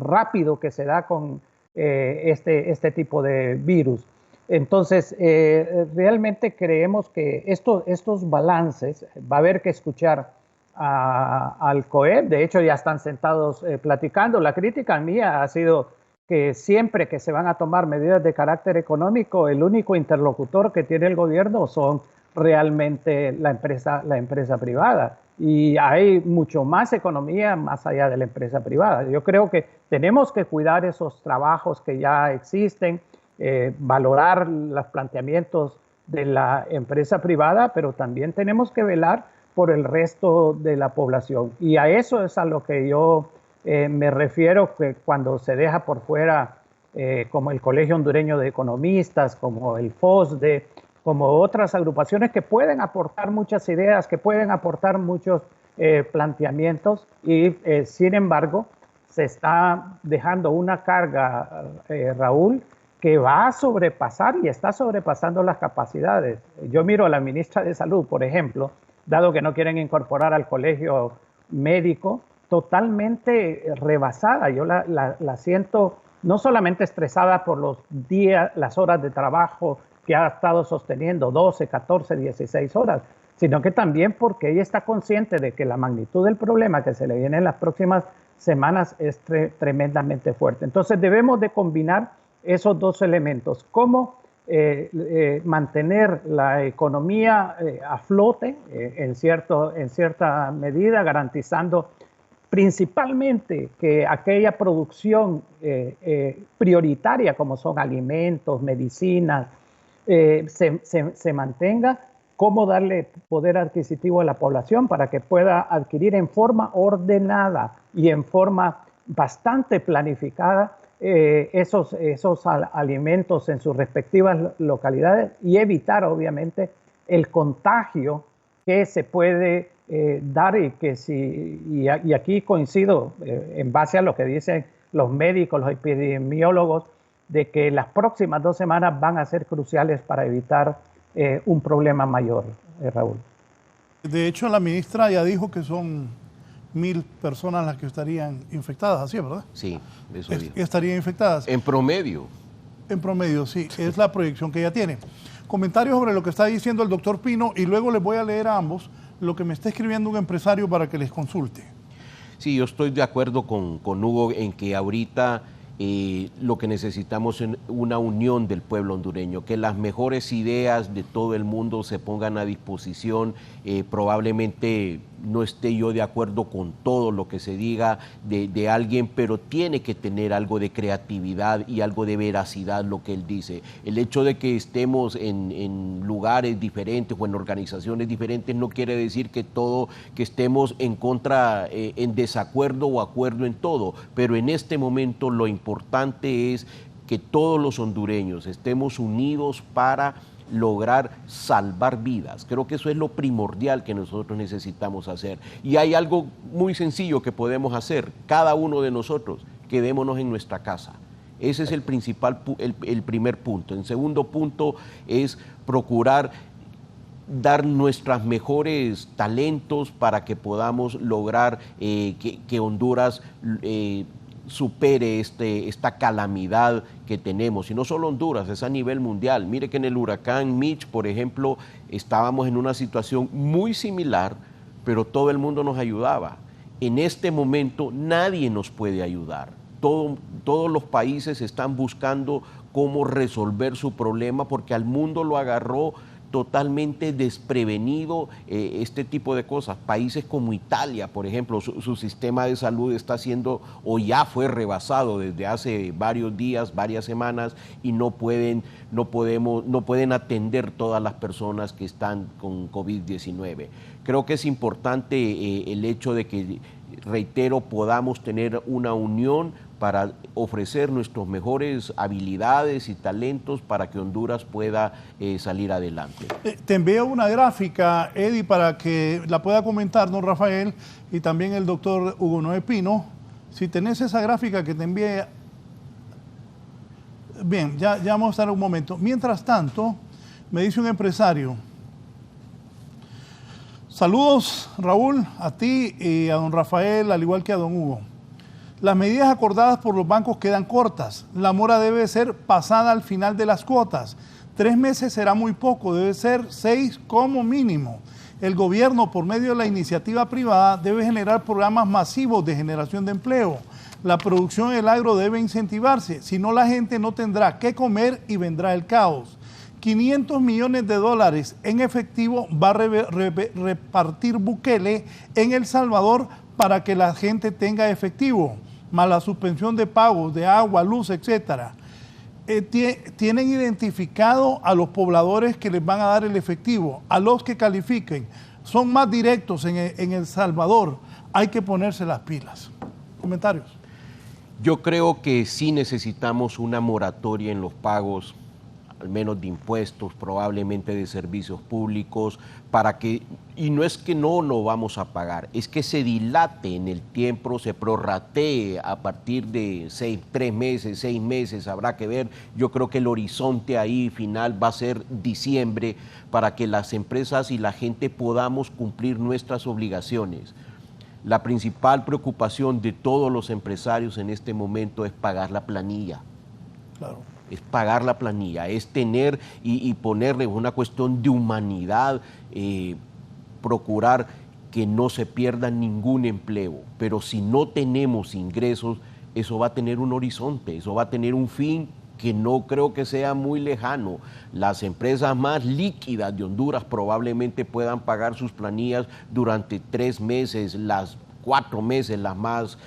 rápido que se da con este tipo de virus. Entonces, realmente creemos que estos balances va a haber que escuchar al COEP. De hecho, ya están sentados platicando. La crítica mía ha sido que siempre que se van a tomar medidas de carácter económico, el único interlocutor que tiene el gobierno son realmente la empresa privada. Y hay mucho más economía más allá de la empresa privada. Yo creo que tenemos que cuidar esos trabajos que ya existen, valorar los planteamientos de la empresa privada, pero también tenemos que velar por el resto de la población. Y a eso es a lo que yo me refiero, que cuando se deja por fuera como el Colegio Hondureño de Economistas, como el FOSDE, como otras agrupaciones que pueden aportar muchas ideas, que pueden aportar muchos planteamientos, y sin embargo se está dejando una carga, Raúl, que va a sobrepasar y está sobrepasando las capacidades. Yo miro a la ministra de Salud, por ejemplo, dado que no quieren incorporar al colegio médico, totalmente rebasada. Yo la siento no solamente estresada por los días, las horas de trabajo que ha estado sosteniendo, 12, 14, 16 horas, sino que también porque ella está consciente de que la magnitud del problema que se le viene en las próximas semanas es tremendamente fuerte. Entonces debemos de combinar esos dos elementos, cómo mantener la economía a flote en cierta medida, garantizando principalmente que aquella producción prioritaria como son alimentos, medicinas, se mantenga, cómo darle poder adquisitivo a la población para que pueda adquirir en forma ordenada y en forma bastante planificada esos alimentos en sus respectivas localidades, y evitar obviamente el contagio que se puede dar, y que y aquí coincido en base a lo que dicen los médicos, los epidemiólogos, de que las próximas 2 semanas van a ser cruciales para evitar un problema mayor, Raúl. De hecho, la ministra ya dijo que son 1,000 personas las que estarían infectadas, así es, ¿verdad? Sí, eso dijo. Estarían infectadas. En promedio. En promedio, sí, es la proyección que ella tiene. Comentarios sobre lo que está diciendo el doctor Pino, y luego les voy a leer a ambos lo que me está escribiendo un empresario para que les consulte. Sí, yo estoy de acuerdo con Hugo en que ahorita lo que necesitamos es una unión del pueblo hondureño, que las mejores ideas de todo el mundo se pongan a disposición. Probablemente no esté yo de acuerdo con todo lo que se diga de alguien, pero tiene que tener algo de creatividad y algo de veracidad lo que él dice. El hecho de que estemos en lugares diferentes o en organizaciones diferentes no quiere decir que estemos en contra, en desacuerdo o acuerdo en todo, pero en este momento lo importante es que todos los hondureños estemos unidos para lograr salvar vidas. Creo que eso es lo primordial que nosotros necesitamos hacer. Y hay algo muy sencillo que podemos hacer, cada uno de nosotros: quedémonos en nuestra casa. Ese es el primer punto. El segundo punto es procurar dar nuestros mejores talentos para que podamos lograr que Honduras supere esta calamidad que tenemos. Y no solo Honduras, es a nivel mundial. Mire que en el huracán Mitch, por ejemplo, estábamos en una situación muy similar, pero todo el mundo nos ayudaba. En este momento nadie nos puede ayudar. Todos los países están buscando cómo resolver su problema porque al mundo lo agarró totalmente desprevenido este tipo de cosas. Países como Italia, por ejemplo, su sistema de salud está siendo o ya fue rebasado desde hace varios días, varias semanas, y no pueden atender todas las personas que están con COVID-19. Creo que es importante el hecho de que, reitero, podamos tener una unión para ofrecer nuestras mejores habilidades y talentos para que Honduras pueda salir adelante. Te envío una gráfica, Eddie, para que la pueda comentar don Rafael y también el doctor Hugo Noé Pino. Si tenés esa gráfica que te envié. Bien, ya vamos a estar un momento. Mientras tanto, me dice un empresario: saludos, Raúl, a ti y a don Rafael, al igual que a don Hugo. Las medidas acordadas por los bancos quedan cortas. La mora debe ser pasada al final de las cuotas. 3 meses será muy poco, debe ser 6 como mínimo. El gobierno, por medio de la iniciativa privada, debe generar programas masivos de generación de empleo. La producción del agro debe incentivarse, si no la gente no tendrá qué comer y vendrá el caos. 500 millones de dólares en efectivo va a repartir Bukele en El Salvador para que la gente tenga efectivo, más la suspensión de pagos de agua, luz, etcétera. Tienen identificado a los pobladores que les van a dar el efectivo, a los que califiquen. Son más directos en El Salvador. Hay que ponerse las pilas. ¿Comentarios? Yo creo que sí necesitamos una moratoria en los pagos, al menos de impuestos, probablemente de servicios públicos, para que, y no es que no lo vamos a pagar, es que se dilate en el tiempo, se prorratee a partir de 3 meses, 6 meses, habrá que ver. Yo creo que el horizonte ahí final va a ser diciembre, para que las empresas y la gente podamos cumplir nuestras obligaciones. La principal preocupación de todos los empresarios en este momento es pagar la planilla. Claro. Es pagar la planilla, es tener y ponerle una cuestión de humanidad, procurar que no se pierda ningún empleo. Pero si no tenemos ingresos, eso va a tener un horizonte, eso va a tener un fin que no creo que sea muy lejano. Las empresas más líquidas de Honduras probablemente puedan pagar sus planillas durante 3 meses, las 4 meses las más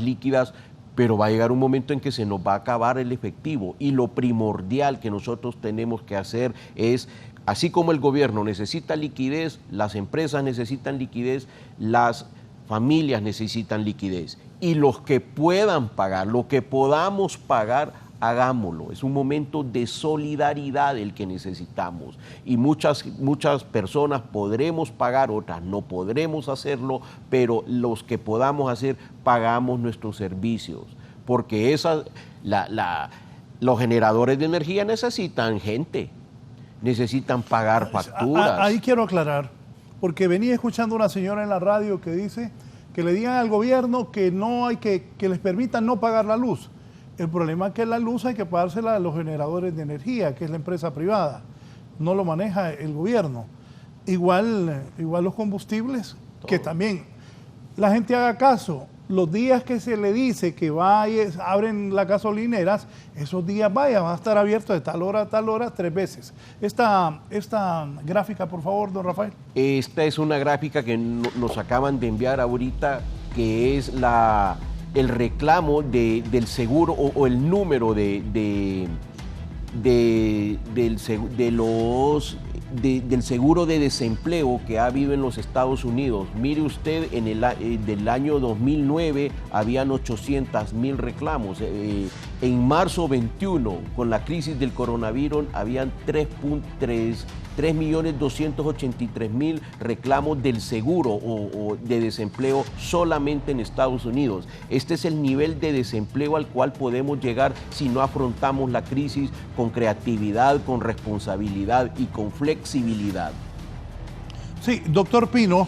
líquidas, pero va a llegar un momento en que se nos va a acabar el efectivo, y lo primordial que nosotros tenemos que hacer es, así como el gobierno necesita liquidez, las empresas necesitan liquidez, las familias necesitan liquidez, y los que puedan pagar, lo que podamos pagar, hagámoslo. Es un momento de solidaridad el que necesitamos, y muchas personas podremos pagar, otras no podremos hacerlo, pero los que podamos hacer, pagamos nuestros servicios, porque los generadores de energía necesitan gente, necesitan pagar facturas. Ahí quiero aclarar, porque venía escuchando una señora en la radio que dice que le digan al gobierno que no hay que les permitan no pagar la luz. El problema es que la luz hay que pagársela a los generadores de energía, que es la empresa privada. No lo maneja el gobierno. Igual los combustibles, todo. Que también la gente haga caso. Los días que se le dice que abren las gasolineras, esos días van a estar abiertos de tal hora a tal hora 3 veces. Esta gráfica, por favor, don Rafael. Esta es una gráfica que nos acaban de enviar ahorita, que es el reclamo del seguro o el número del seguro de desempleo que ha habido en los Estados Unidos. Mire usted, del año 2009 habían 800,000 reclamos. En marzo 21, con la crisis del coronavirus, habían 3.283.000 reclamos del seguro o de desempleo solamente en Estados Unidos. Este es el nivel de desempleo al cual podemos llegar si no afrontamos la crisis con creatividad, con responsabilidad y con flexibilidad. Sí, doctor Pino,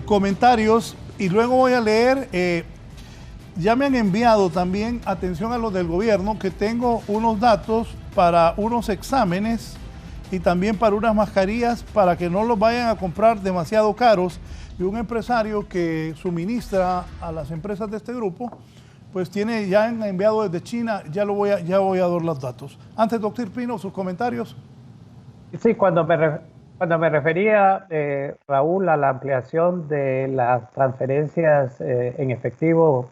comentarios y luego voy a leer, ya me han enviado también, atención a los del gobierno, que tengo unos datos para unos exámenes y también para unas mascarillas para que no los vayan a comprar demasiado caros, y un empresario que suministra a las empresas de este grupo, pues ya han enviado desde China, ya voy a dar los datos. Antes, doctor Pino, sus comentarios. Sí, cuando me refería, Raúl, a la ampliación de las transferencias en efectivo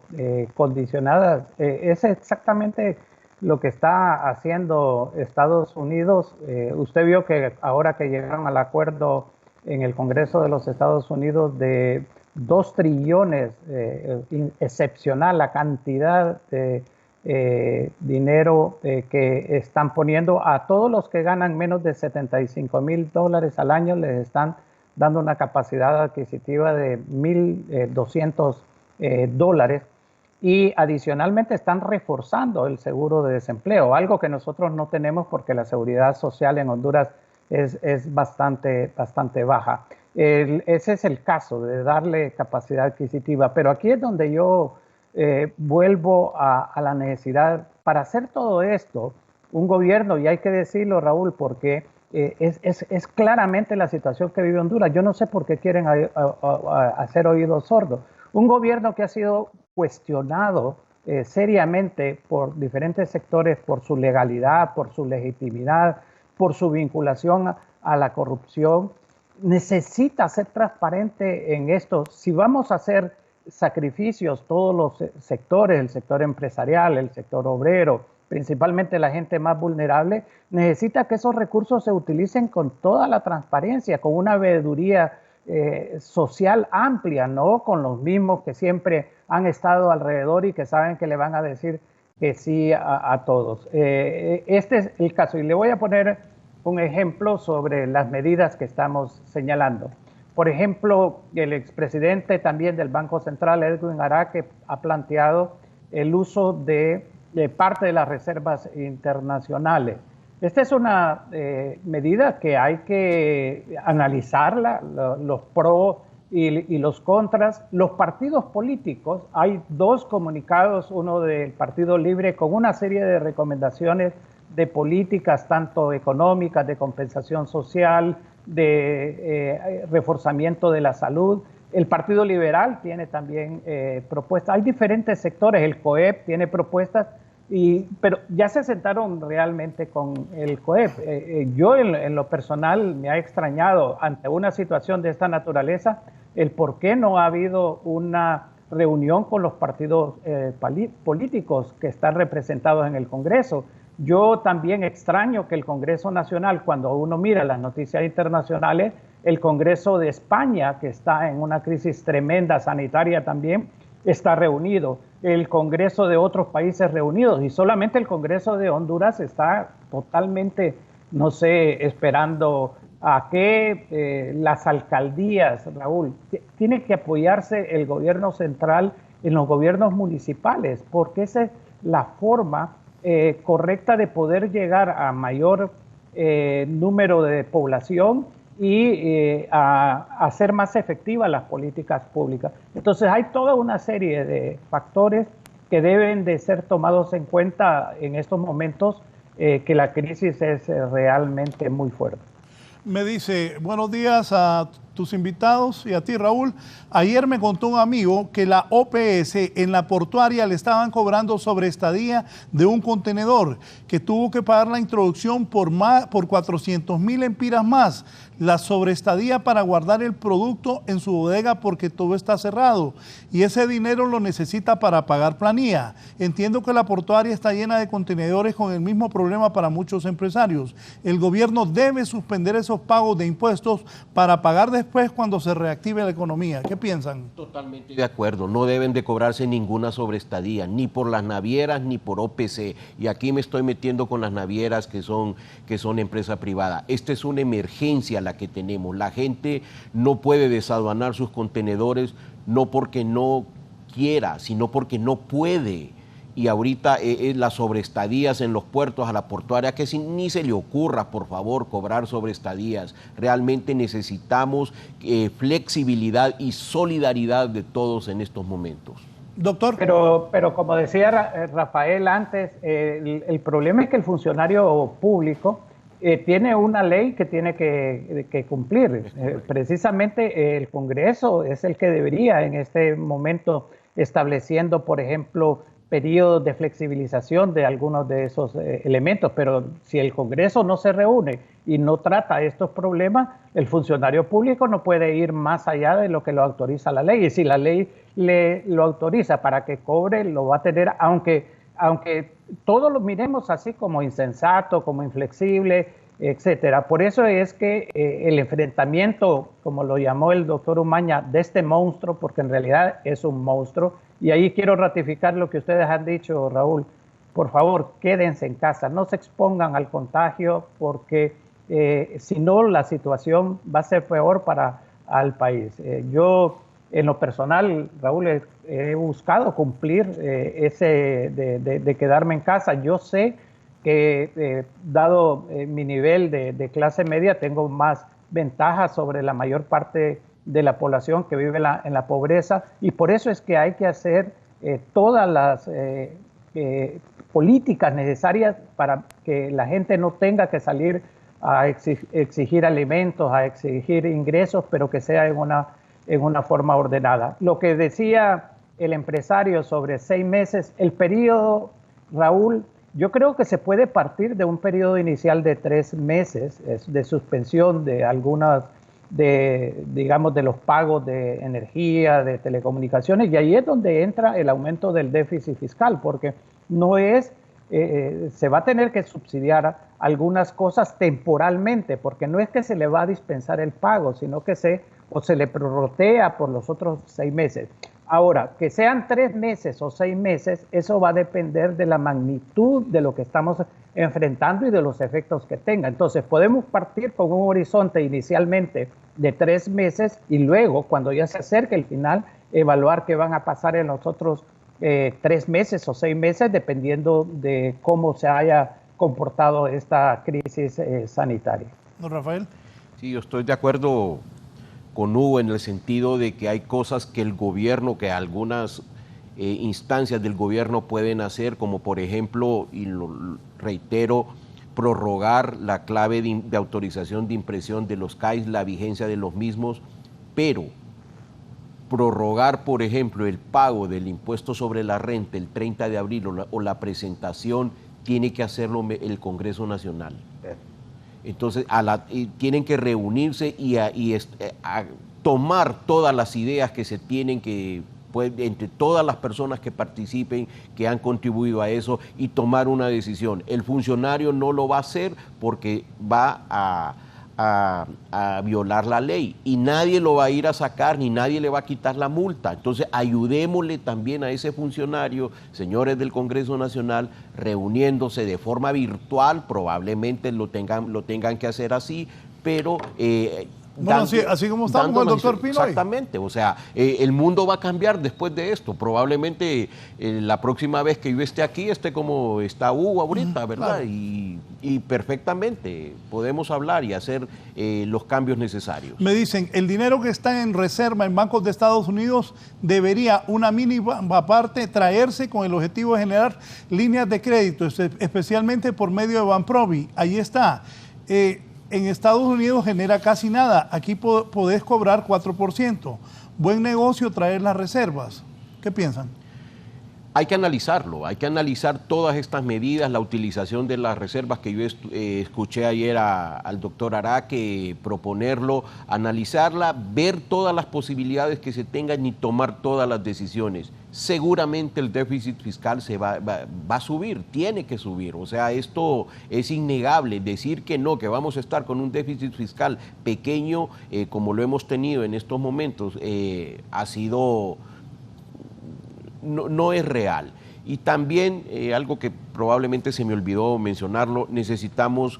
condicionadas, es exactamente lo que está haciendo Estados Unidos. Usted vio que ahora que llegaron al acuerdo en el Congreso de los Estados Unidos de 2 trillones, excepcional la cantidad de dinero que están poniendo a todos los que ganan menos de $75,000 al año, les están dando una capacidad adquisitiva de $1,200 y adicionalmente están reforzando el seguro de desempleo, algo que nosotros no tenemos porque la seguridad social en Honduras es bastante baja. Ese es el caso de darle capacidad adquisitiva, pero aquí es donde yo vuelvo a la necesidad para hacer todo esto, un gobierno, y hay que decirlo, Raúl, porque es claramente la situación que vive Honduras. Yo no sé por qué quieren hacer oídos sordos. Un gobierno que ha sido cuestionado seriamente por diferentes sectores, por su legalidad, por su legitimidad, por su vinculación a la corrupción, necesita ser transparente en esto. Si vamos a hacer sacrificios, todos los sectores, el sector empresarial, el sector obrero, principalmente la gente más vulnerable, necesita que esos recursos se utilicen con toda la transparencia, con una veeduría social amplia, no con los mismos que siempre han estado alrededor y que saben que le van a decir que sí a todos. Este es el caso, y le voy a poner un ejemplo sobre las medidas que estamos señalando. Por ejemplo, el expresidente también del Banco Central, Edwin Araque, ha planteado el uso de parte de las reservas internacionales. Esta es una medida que hay que analizarla, los pros y los contras. Los partidos políticos, hay 2 comunicados, uno del Partido Libre con una serie de recomendaciones de políticas tanto económicas, de compensación social, de reforzamiento de la salud. El Partido Liberal tiene también propuestas. Hay diferentes sectores, el COEP tiene propuestas, pero ya se sentaron realmente con el COEP. Yo en lo personal me ha extrañado ante una situación de esta naturaleza el por qué no ha habido una reunión con los partidos políticos que están representados en el Congreso. Yo también extraño que el Congreso Nacional, cuando uno mira las noticias internacionales, el Congreso de España, que está en una crisis tremenda sanitaria también, está reunido. El Congreso de otros países reunidos, y solamente el Congreso de Honduras está totalmente, no sé, esperando a que las alcaldías, Raúl, tiene que apoyarse el gobierno central en los gobiernos municipales, porque esa es la forma correcta de poder llegar a mayor número de población y a hacer más efectivas las políticas públicas. Entonces hay toda una serie de factores que deben de ser tomados en cuenta en estos momentos que la crisis es realmente muy fuerte. Me dice, buenos días a tus invitados y a ti, Raúl. Ayer me contó un amigo que la OPS en la portuaria le estaban cobrando sobreestadía de un contenedor, que tuvo que pagar la introducción por 400,000 lempiras más, la sobreestadía para guardar el producto en su bodega porque todo está cerrado y ese dinero lo necesita para pagar planilla. Entiendo que la portuaria está llena de contenedores con el mismo problema para muchos empresarios. El gobierno debe suspender esos pagos de impuestos para pagar después cuando se reactive la economía. ¿Qué piensan? Totalmente de acuerdo. No deben de cobrarse ninguna sobreestadía, ni por las navieras ni por OPC. Y aquí me estoy metiendo con las navieras que son empresa privada. Esta es una emergencia la que tenemos. La gente no puede desaduanar sus contenedores no porque no quiera, sino porque no puede. y ahorita las sobreestadías en los puertos, a la portuaria, que ni se le ocurra, por favor, cobrar sobreestadías. Realmente necesitamos flexibilidad y solidaridad de todos en estos momentos. Doctor. Pero como decía Rafael antes, el problema es que el funcionario público tiene una ley que tiene que cumplir. Precisamente el Congreso es el que debería en este momento estableciendo, por ejemplo, periodos de flexibilización de algunos de esos elementos, pero si el Congreso no se reúne y no trata estos problemas, el funcionario público no puede ir más allá de lo que lo autoriza la ley, y si la ley lo autoriza para que cobre, lo va a tener, aunque todos lo miremos así como insensato, como inflexible, etcétera. Por eso es que el enfrentamiento, como lo llamó el doctor Umaña, de este monstruo, porque en realidad es un monstruo, y ahí quiero ratificar lo que ustedes han dicho, Raúl. Por favor, quédense en casa, no se expongan al contagio, porque si no, la situación va a ser peor para el país. Yo, en lo personal, Raúl, he buscado cumplir de quedarme en casa. Yo sé que, dado mi nivel de clase media, tengo más ventajas sobre la mayor parte de la población que vive en la pobreza, y por eso es que hay que hacer todas las políticas necesarias para que la gente no tenga que salir a exigir alimentos, a exigir ingresos, pero que sea en una forma ordenada. Lo que decía el empresario sobre 6 meses, el periodo, Raúl, yo creo que se puede partir de un periodo inicial de 3 meses de suspensión de algunas, digamos, de los pagos de energía, de telecomunicaciones, y ahí es donde entra el aumento del déficit fiscal, porque no es, se va a tener que subsidiar algunas cosas temporalmente, porque no es que se le va a dispensar el pago, sino que se le prorrotea por los otros 6 meses. Ahora, que sean 3 meses o 6 meses, eso va a depender de la magnitud de lo que estamos enfrentando y de los efectos que tenga. Entonces, podemos partir con un horizonte inicialmente de 3 meses y luego, cuando ya se acerque el final, evaluar qué van a pasar en los otros 3 meses o 6 meses, dependiendo de cómo se haya comportado esta crisis sanitaria. Don Rafael. Sí, yo estoy de acuerdo con Hugo en el sentido de que hay cosas que el gobierno, que algunas instancias del gobierno pueden hacer, como por ejemplo, y lo reitero, prorrogar la clave de autorización de impresión de los CAIs, la vigencia de los mismos, pero prorrogar, por ejemplo, el pago del impuesto sobre la renta el 30 de abril o la presentación, tiene que hacerlo el Congreso Nacional. Entonces, tienen que reunirse y a tomar todas las ideas que se tienen entre todas las personas que participen, que han contribuido a eso, y tomar una decisión. El funcionario no lo va a hacer porque va a violar la ley y nadie lo va a ir a sacar ni nadie le va a quitar la multa. Entonces ayudémosle también a ese funcionario, señores del Congreso Nacional, reuniéndose de forma virtual, probablemente lo tengan que hacer así, pero bueno, así como estamos con el doctor Pino. Exactamente, o sea, el mundo va a cambiar después de esto. Probablemente la próxima vez que yo esté aquí, esté como está Hugo ahorita, ¿verdad? Claro. Y perfectamente podemos hablar y hacer los cambios necesarios. Me dicen, el dinero que está en reserva en bancos de Estados Unidos debería una mínima parte traerse con el objetivo de generar líneas de crédito, especialmente por medio de Banprovi. Ahí está. En Estados Unidos genera casi nada. Aquí podés cobrar 4%. Buen negocio traer las reservas. ¿Qué piensan? Hay que analizarlo, hay que analizar todas estas medidas, la utilización de las reservas que yo escuché ayer al doctor Araque proponerlo, analizarla, ver todas las posibilidades que se tengan y tomar todas las decisiones. Seguramente el déficit fiscal va a subir, tiene que subir, o sea, esto es innegable. Decir que no, que vamos a estar con un déficit fiscal pequeño como lo hemos tenido en estos momentos, ha sido... No es real. Y también, algo que probablemente se me olvidó mencionarlo, necesitamos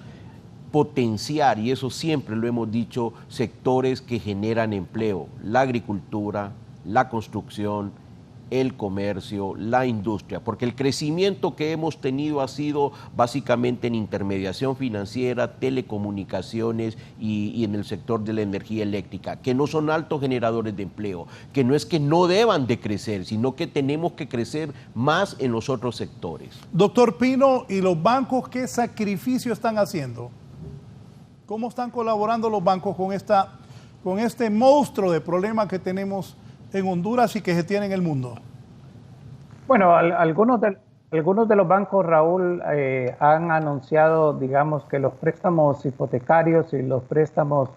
potenciar, y eso siempre lo hemos dicho, sectores que generan empleo, la agricultura, la construcción, el comercio, la industria, porque el crecimiento que hemos tenido ha sido básicamente en intermediación financiera, telecomunicaciones y en el sector de la energía eléctrica, que no son altos generadores de empleo, que no es que no deban de crecer, sino que tenemos que crecer más en los otros sectores. Doctor Pino, ¿y los bancos qué sacrificio están haciendo? ¿Cómo están colaborando los bancos con este monstruo de problemas que tenemos en Honduras y que se tiene en el mundo? Bueno, algunos de los bancos, Raúl, han anunciado, digamos, que los préstamos hipotecarios y los préstamos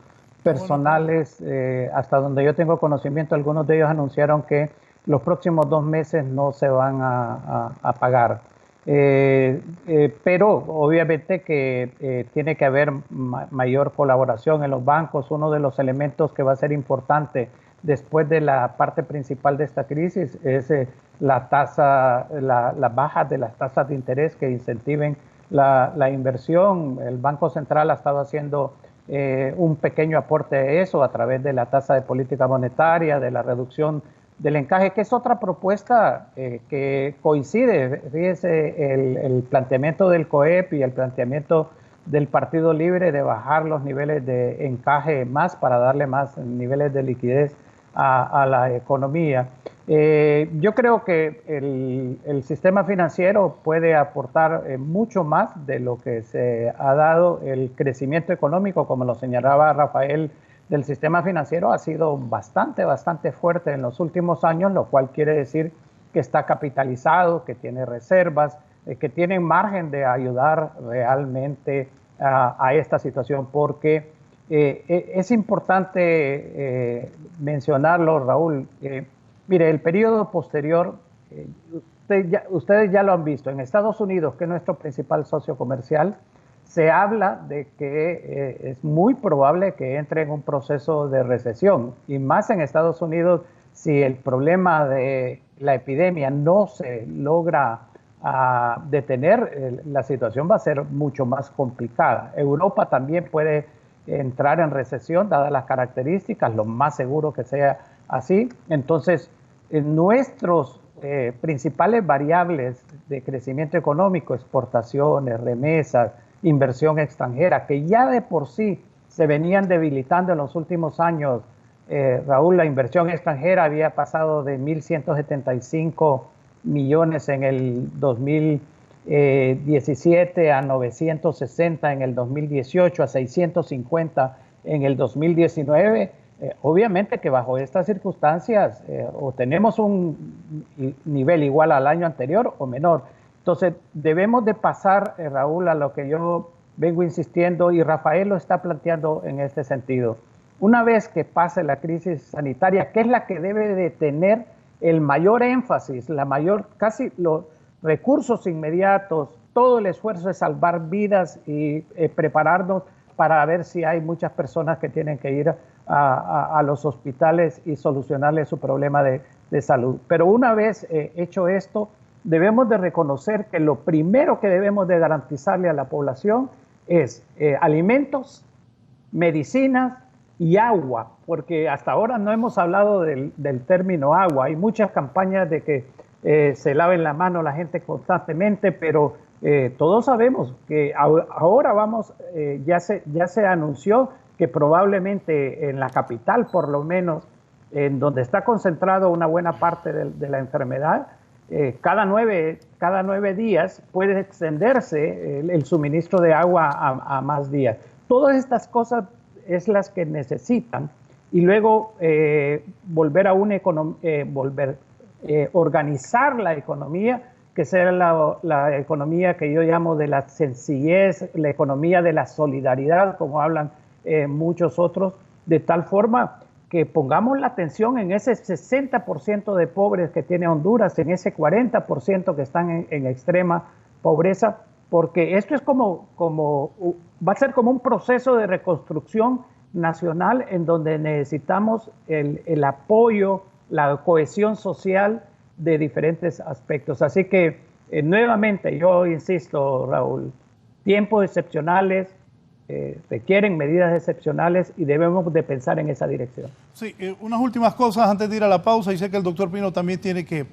personales, hasta donde yo tengo conocimiento, algunos de ellos anunciaron que los próximos 2 meses no se van a pagar. Pero obviamente que tiene que haber mayor colaboración en los bancos. Uno de los elementos que va a ser importante después de la parte principal de esta crisis es la baja de las tasas de interés que incentiven la inversión. El Banco Central ha estado haciendo un pequeño aporte a eso a través de la tasa de política monetaria, de la reducción del encaje, que es otra propuesta que coincide. Fíjese, el planteamiento del COEP y el planteamiento del Partido Libre de bajar los niveles de encaje más para darle más niveles de liquidez a la economía. Yo creo que el sistema financiero puede aportar mucho más de lo que se ha dado. El crecimiento económico, como lo señalaba Rafael, del sistema financiero ha sido bastante fuerte en los últimos años, lo cual quiere decir que está capitalizado, que tiene reservas, que tiene margen de ayudar realmente a esta situación, porque es importante mencionarlo, Raúl. Mire, el periodo posterior, ustedes ya lo han visto, en Estados Unidos, que es nuestro principal socio comercial, se habla de que es muy probable que entre en un proceso de recesión, y más en Estados Unidos si el problema de la epidemia no se logra detener, la situación va a ser mucho más complicada. Europa también puede entrar en recesión, dadas las características, lo más seguro que sea así. Entonces, nuestros principales variables de crecimiento económico, exportaciones, remesas, inversión extranjera, que ya de por sí se venían debilitando en los últimos años. Raúl, la inversión extranjera había pasado de 1.175 millones en el 2017 a 960 en el 2018, a 650 en el 2019. Obviamente que bajo estas circunstancias o tenemos un nivel igual al año anterior o menor. Entonces debemos de pasar, Raúl, a lo que yo vengo insistiendo y Rafael lo está planteando en este sentido. Una vez que pase la crisis sanitaria, que es la que debe de tener el mayor énfasis, casi los recursos inmediatos, todo el esfuerzo de salvar vidas y prepararnos para ver si hay muchas personas que tienen que ir a los hospitales y solucionarles su problema de salud. Pero una vez hecho esto, debemos de reconocer que lo primero que debemos de garantizarle a la población es alimentos, medicinas y agua, porque hasta ahora no hemos hablado del término agua. Hay muchas campañas de que se laven la mano la gente constantemente, pero todos sabemos que ahora ya se anunció que probablemente en la capital, por lo menos, en donde está concentrado una buena parte de la enfermedad, cada 9 días puede extenderse el suministro de agua a más días. Todas estas cosas es las que necesitan, y luego organizar la economía, que sea la economía que yo llamo de la sencillez, la economía de la solidaridad, como hablan muchos otros, de tal forma que pongamos la atención en ese 60% de pobres que tiene Honduras, en ese 40% que están en extrema pobreza, porque esto es va a ser como un proceso de reconstrucción nacional en donde necesitamos el apoyo, la cohesión social de diferentes aspectos. Así que nuevamente yo insisto, Raúl, tiempos excepcionales requieren medidas excepcionales y debemos de pensar en esa dirección. Sí, unas últimas cosas antes de ir a la pausa, y sé que el doctor Pino también tiene que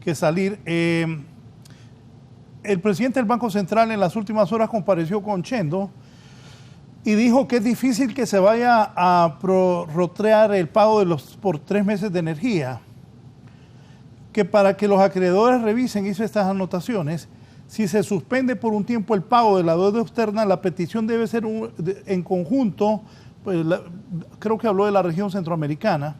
que salir. El presidente del Banco Central en las últimas horas compareció con Chendo y dijo que es difícil que se vaya a prorrotear el pago por 3 meses de energía, que para que los acreedores revisen, hizo estas anotaciones, si se suspende por un tiempo el pago de la deuda externa, la petición debe ser en conjunto, pues, creo que habló de la región centroamericana,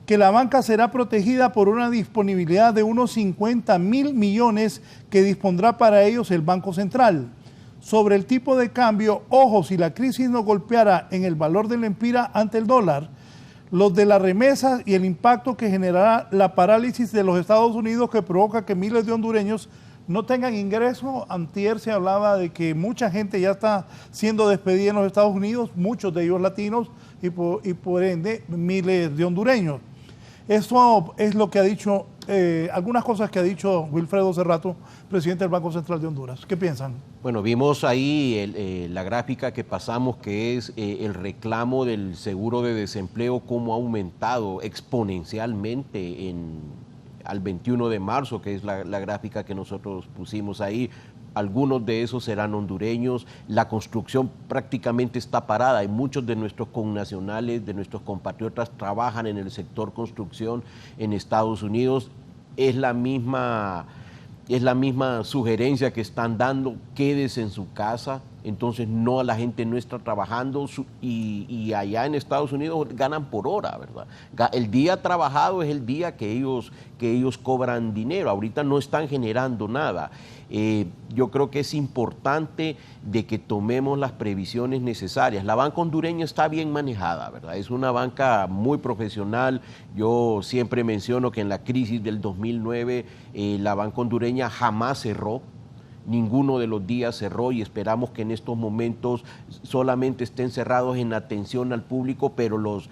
que la banca será protegida por una disponibilidad de unos 50.000 millones que dispondrá para ellos el Banco Central. Sobre el tipo de cambio, ojo, si la crisis nos golpeara en el valor del empira ante el dólar, los de las remesas y el impacto que generará la parálisis de los Estados Unidos que provoca que miles de hondureños no tengan ingreso. Antier se hablaba de que mucha gente ya está siendo despedida en los Estados Unidos, muchos de ellos latinos y por ende miles de hondureños. Eso es lo que ha dicho, algunas cosas que ha dicho Wilfredo Cerrato, presidente del Banco Central de Honduras. ¿Qué piensan? Bueno, vimos ahí la gráfica que pasamos, que es el reclamo del seguro de desempleo, cómo ha aumentado exponencialmente al 21 de marzo, que es la gráfica que nosotros pusimos ahí. Algunos de esos serán hondureños. La construcción prácticamente está parada y muchos de nuestros connacionales, de nuestros compatriotas, trabajan en el sector construcción en Estados Unidos. Es la misma sugerencia que están dando: quédese en su casa. Entonces la gente no está trabajando y allá en Estados Unidos ganan por hora, ¿verdad? El día trabajado es el día que ellos cobran dinero. Ahorita no están generando nada. Yo creo que es importante de que tomemos las previsiones necesarias. La banca hondureña está bien manejada, ¿verdad? Es una banca muy profesional. Yo siempre menciono que en la crisis del 2009 la banca hondureña jamás cerró. Ninguno de los días cerró y esperamos que en estos momentos solamente estén cerrados en atención al público, pero los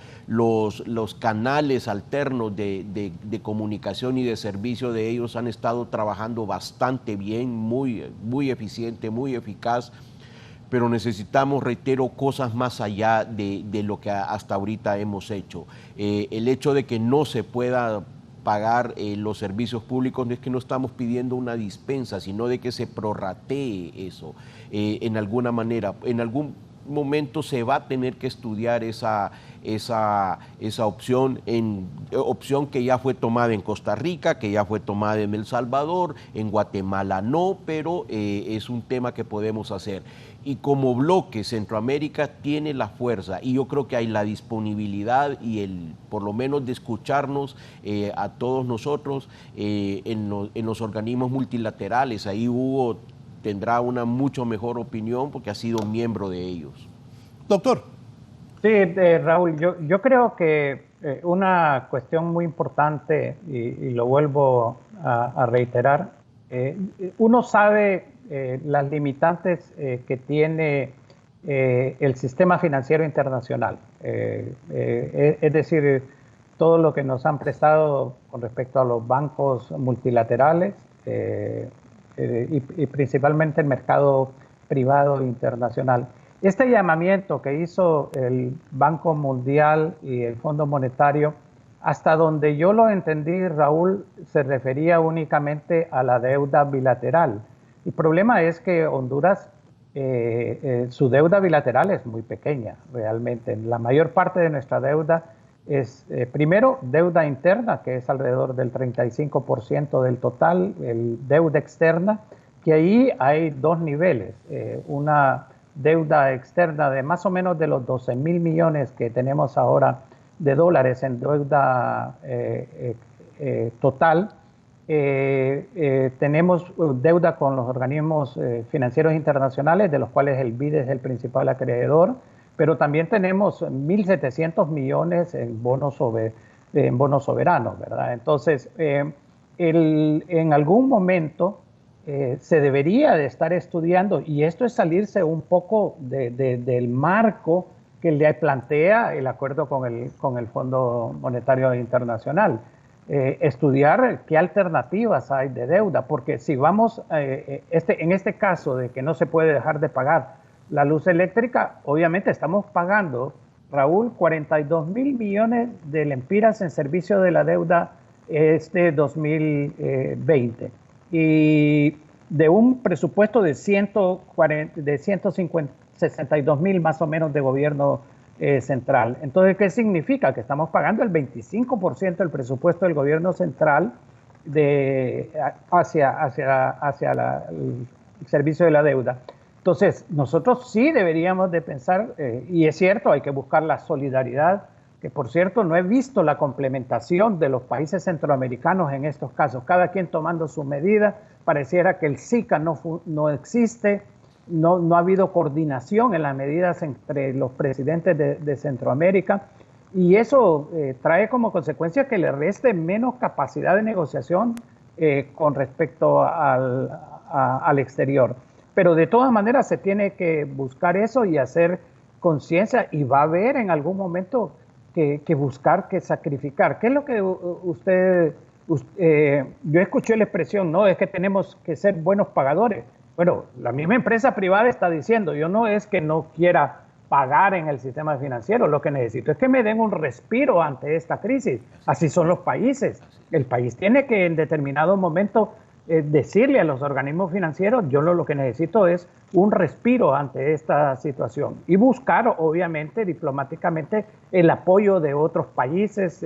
canales alternos de comunicación y de servicio de ellos han estado trabajando bastante bien, muy eficiente, muy eficaz, pero necesitamos, reitero, cosas más allá de lo que hasta ahorita hemos hecho. El hecho de que no se pueda pagar los servicios públicos no es que no estamos pidiendo una dispensa, sino de que se prorratee eso en alguna manera. En algún momento se va a tener que estudiar esa opción, opción que ya fue tomada en Costa Rica, que ya fue tomada en El Salvador, en Guatemala no, pero es un tema que podemos hacer. Y como bloque, Centroamérica tiene la fuerza y yo creo que hay la disponibilidad y por lo menos de escucharnos a todos nosotros en los organismos multilaterales. Ahí Hugo tendrá una mucho mejor opinión porque ha sido miembro de ellos. Doctor. Sí, Raúl, yo creo que una cuestión muy importante, y lo vuelvo a reiterar, uno sabe las limitantes que tiene el sistema financiero internacional, es decir, todo lo que nos han prestado con respecto a los bancos multilaterales y principalmente el mercado privado internacional. Este llamamiento que hizo el Banco Mundial y el Fondo Monetario, hasta donde yo lo entendí, Raúl, se refería únicamente a la deuda bilateral. El problema es que Honduras, su deuda bilateral es muy pequeña realmente. La mayor parte de nuestra deuda es, primero, deuda interna, que es alrededor del 35% del total, deuda externa, que ahí hay dos niveles. Una deuda externa de más o menos de los 12.000 millones que tenemos ahora de dólares en deuda total. Tenemos deuda con los organismos financieros internacionales, de los cuales el BID es el principal acreedor, pero también tenemos 1.700 millones en bonos soberanos, ¿verdad? Entonces, en algún momento se debería de estar estudiando, y esto es salirse un poco del marco que le plantea el acuerdo con el Fondo Monetario Internacional. Estudiar qué alternativas hay de deuda, porque si vamos, en este caso de que no se puede dejar de pagar la luz eléctrica, obviamente estamos pagando, Raúl, 42.000 millones de lempiras en servicio de la deuda este 2020. Y de un presupuesto de 162.000 más o menos de gobierno central. Entonces, ¿qué significa? Que estamos pagando el 25% del presupuesto del gobierno central hacia el servicio de la deuda. Entonces, nosotros sí deberíamos de pensar, y es cierto, hay que buscar la solidaridad, que por cierto no he visto la complementación de los países centroamericanos en estos casos, cada quien tomando su medida. Pareciera que el SICA no existe, no ha habido coordinación en las medidas entre los presidentes de Centroamérica, y eso trae como consecuencia que le reste menos capacidad de negociación con respecto al exterior. Pero de todas maneras se tiene que buscar eso y hacer conciencia, y va a haber en algún momento que buscar, que sacrificar. ¿Qué es lo que yo escuché la expresión, no, es que tenemos que ser buenos pagadores? Bueno, la misma empresa privada está diciendo, yo no es que no quiera pagar en el sistema financiero, lo que necesito es que me den un respiro ante esta crisis. Así son los países. El país tiene que en determinado momento decirle a los organismos financieros, yo lo que necesito es un respiro ante esta situación, y buscar obviamente diplomáticamente el apoyo de otros países,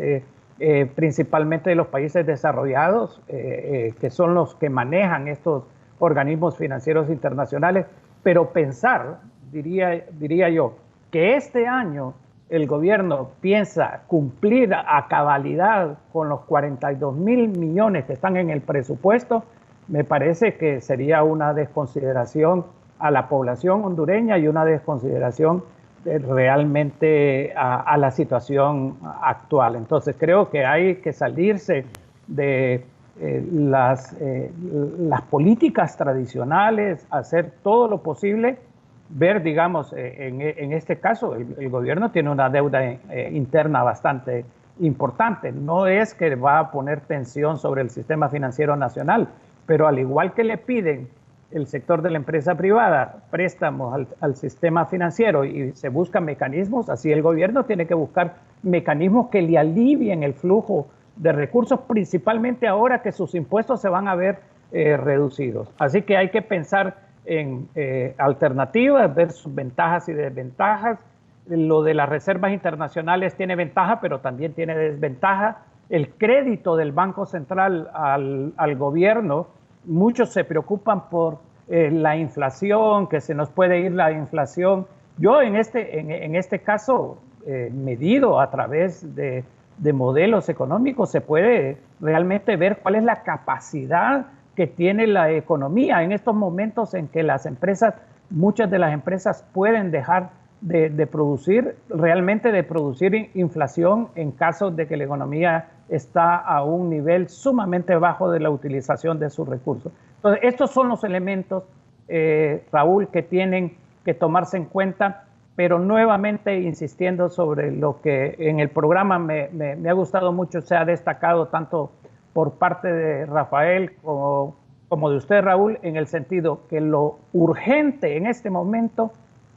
principalmente de los países desarrollados, que son los que manejan estos organismos financieros internacionales, pero pensar, diría yo, que este año el gobierno piensa cumplir a cabalidad con los 42.000 millones que están en el presupuesto, me parece que sería una desconsideración a la población hondureña y una desconsideración realmente a la situación actual. Entonces creo que hay que salirse de las políticas tradicionales, hacer todo lo posible, ver, digamos, en este caso, el gobierno tiene una deuda interna bastante importante. No es que va a poner tensión sobre el sistema financiero nacional, pero al igual que le piden el sector de la empresa privada préstamos al sistema financiero y se buscan mecanismos, así el gobierno tiene que buscar mecanismos que le alivien el flujo de recursos, principalmente ahora que sus impuestos se van a ver reducidos. Así que hay que pensar en alternativas, ver sus ventajas y desventajas. Lo de las reservas internacionales tiene ventaja, pero también tiene desventaja. El crédito del Banco Central al gobierno, muchos se preocupan por la inflación, que se nos puede ir la inflación. Yo en este caso, medido a través de modelos económicos, se puede realmente ver cuál es la capacidad que tiene la economía en estos momentos en que muchas de las empresas pueden dejar de producir, realmente de producir inflación en caso de que la economía está a un nivel sumamente bajo de la utilización de sus recursos. Entonces, estos son los elementos, Raúl, que tienen que tomarse en cuenta, pero nuevamente insistiendo sobre lo que en el programa me ha gustado mucho, se ha destacado tanto por parte de Rafael como de usted, Raúl, en el sentido que lo urgente en este momento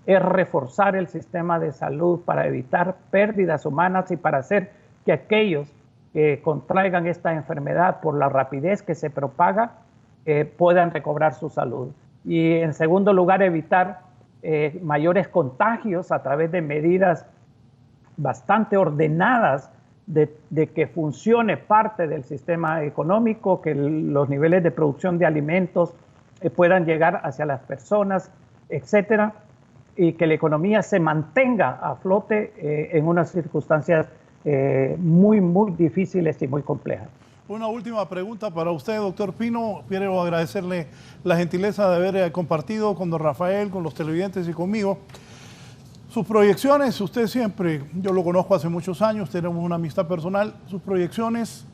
es reforzar el sistema de salud para evitar pérdidas humanas y para hacer que aquellos que contraigan esta enfermedad por la rapidez que se propaga puedan recobrar su salud. Y en segundo lugar, evitar mayores contagios a través de medidas bastante ordenadas de que funcione parte del sistema económico, que los niveles de producción de alimentos puedan llegar hacia las personas, etcétera, y que la economía se mantenga a flote en unas circunstancias muy, muy difíciles y muy complejas. Una última pregunta para usted, doctor Pino. Quiero agradecerle la gentileza de haber compartido con don Rafael, con los televidentes y conmigo sus proyecciones. Usted siempre, yo lo conozco hace muchos años, tenemos una amistad personal, sus proyecciones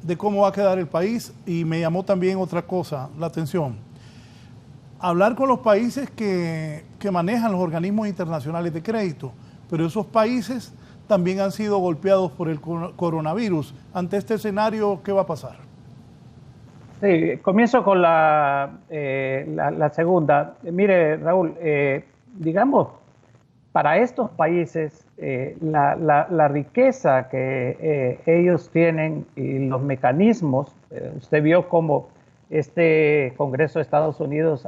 de cómo va a quedar el país, y me llamó también otra cosa, la atención. Hablar con los países que manejan los organismos internacionales de crédito, pero esos países también han sido golpeados por el coronavirus. Ante este escenario, ¿qué va a pasar? Sí, comienzo con la segunda. Mire, Raúl, digamos, para estos países, la riqueza que ellos tienen y los mecanismos, usted vio cómo este Congreso de Estados Unidos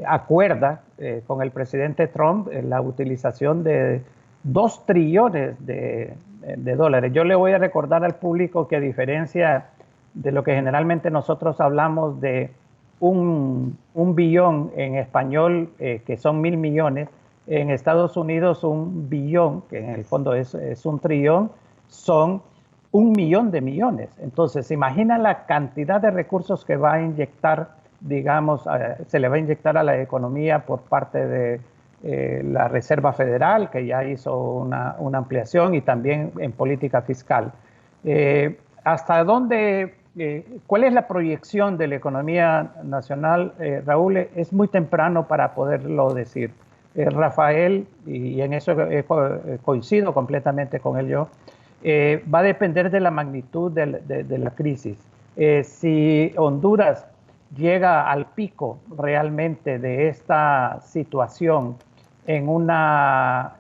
acuerda con el presidente Trump la utilización de 2 trillones de dólares. Yo le voy a recordar al público que, a diferencia de lo que generalmente nosotros hablamos de un billón en español, que son 1.000 millones, en Estados Unidos un billón, que en el fondo es un trillón, son 1 millón de millones. Entonces, imagina la cantidad de recursos que va a inyectar, digamos, se le va a inyectar a la economía por parte de la Reserva Federal, que ya hizo una ampliación, y también en política fiscal. ¿Hasta dónde, cuál es la proyección de la economía nacional, Raúl? Es muy temprano para poderlo decir. Rafael, y en eso coincido completamente con él yo, va a depender de la magnitud de la crisis. Si Honduras llega al pico realmente de esta situación en una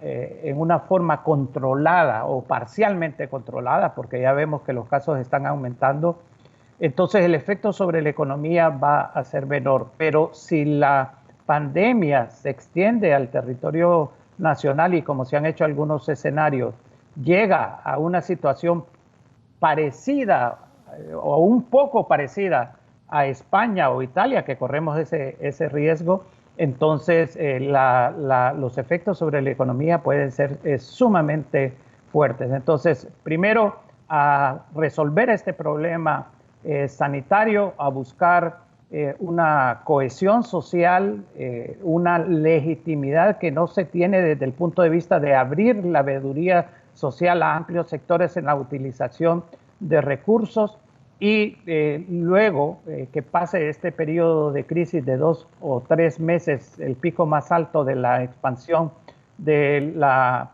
forma controlada o parcialmente controlada, porque ya vemos que los casos están aumentando, entonces el efecto sobre la economía va a ser menor. Pero si la pandemia se extiende al territorio nacional y, como se han hecho algunos escenarios, llega a una situación parecida o un poco parecida a España o Italia, que corremos ese riesgo, entonces los efectos sobre la economía pueden ser sumamente fuertes. Entonces, primero, a resolver este problema sanitario, a buscar una cohesión social, una legitimidad que no se tiene desde el punto de vista de abrir la veeduría social a amplios sectores en la utilización de recursos, y luego que pase este periodo de crisis de 2 o 3 meses, el pico más alto de la expansión de la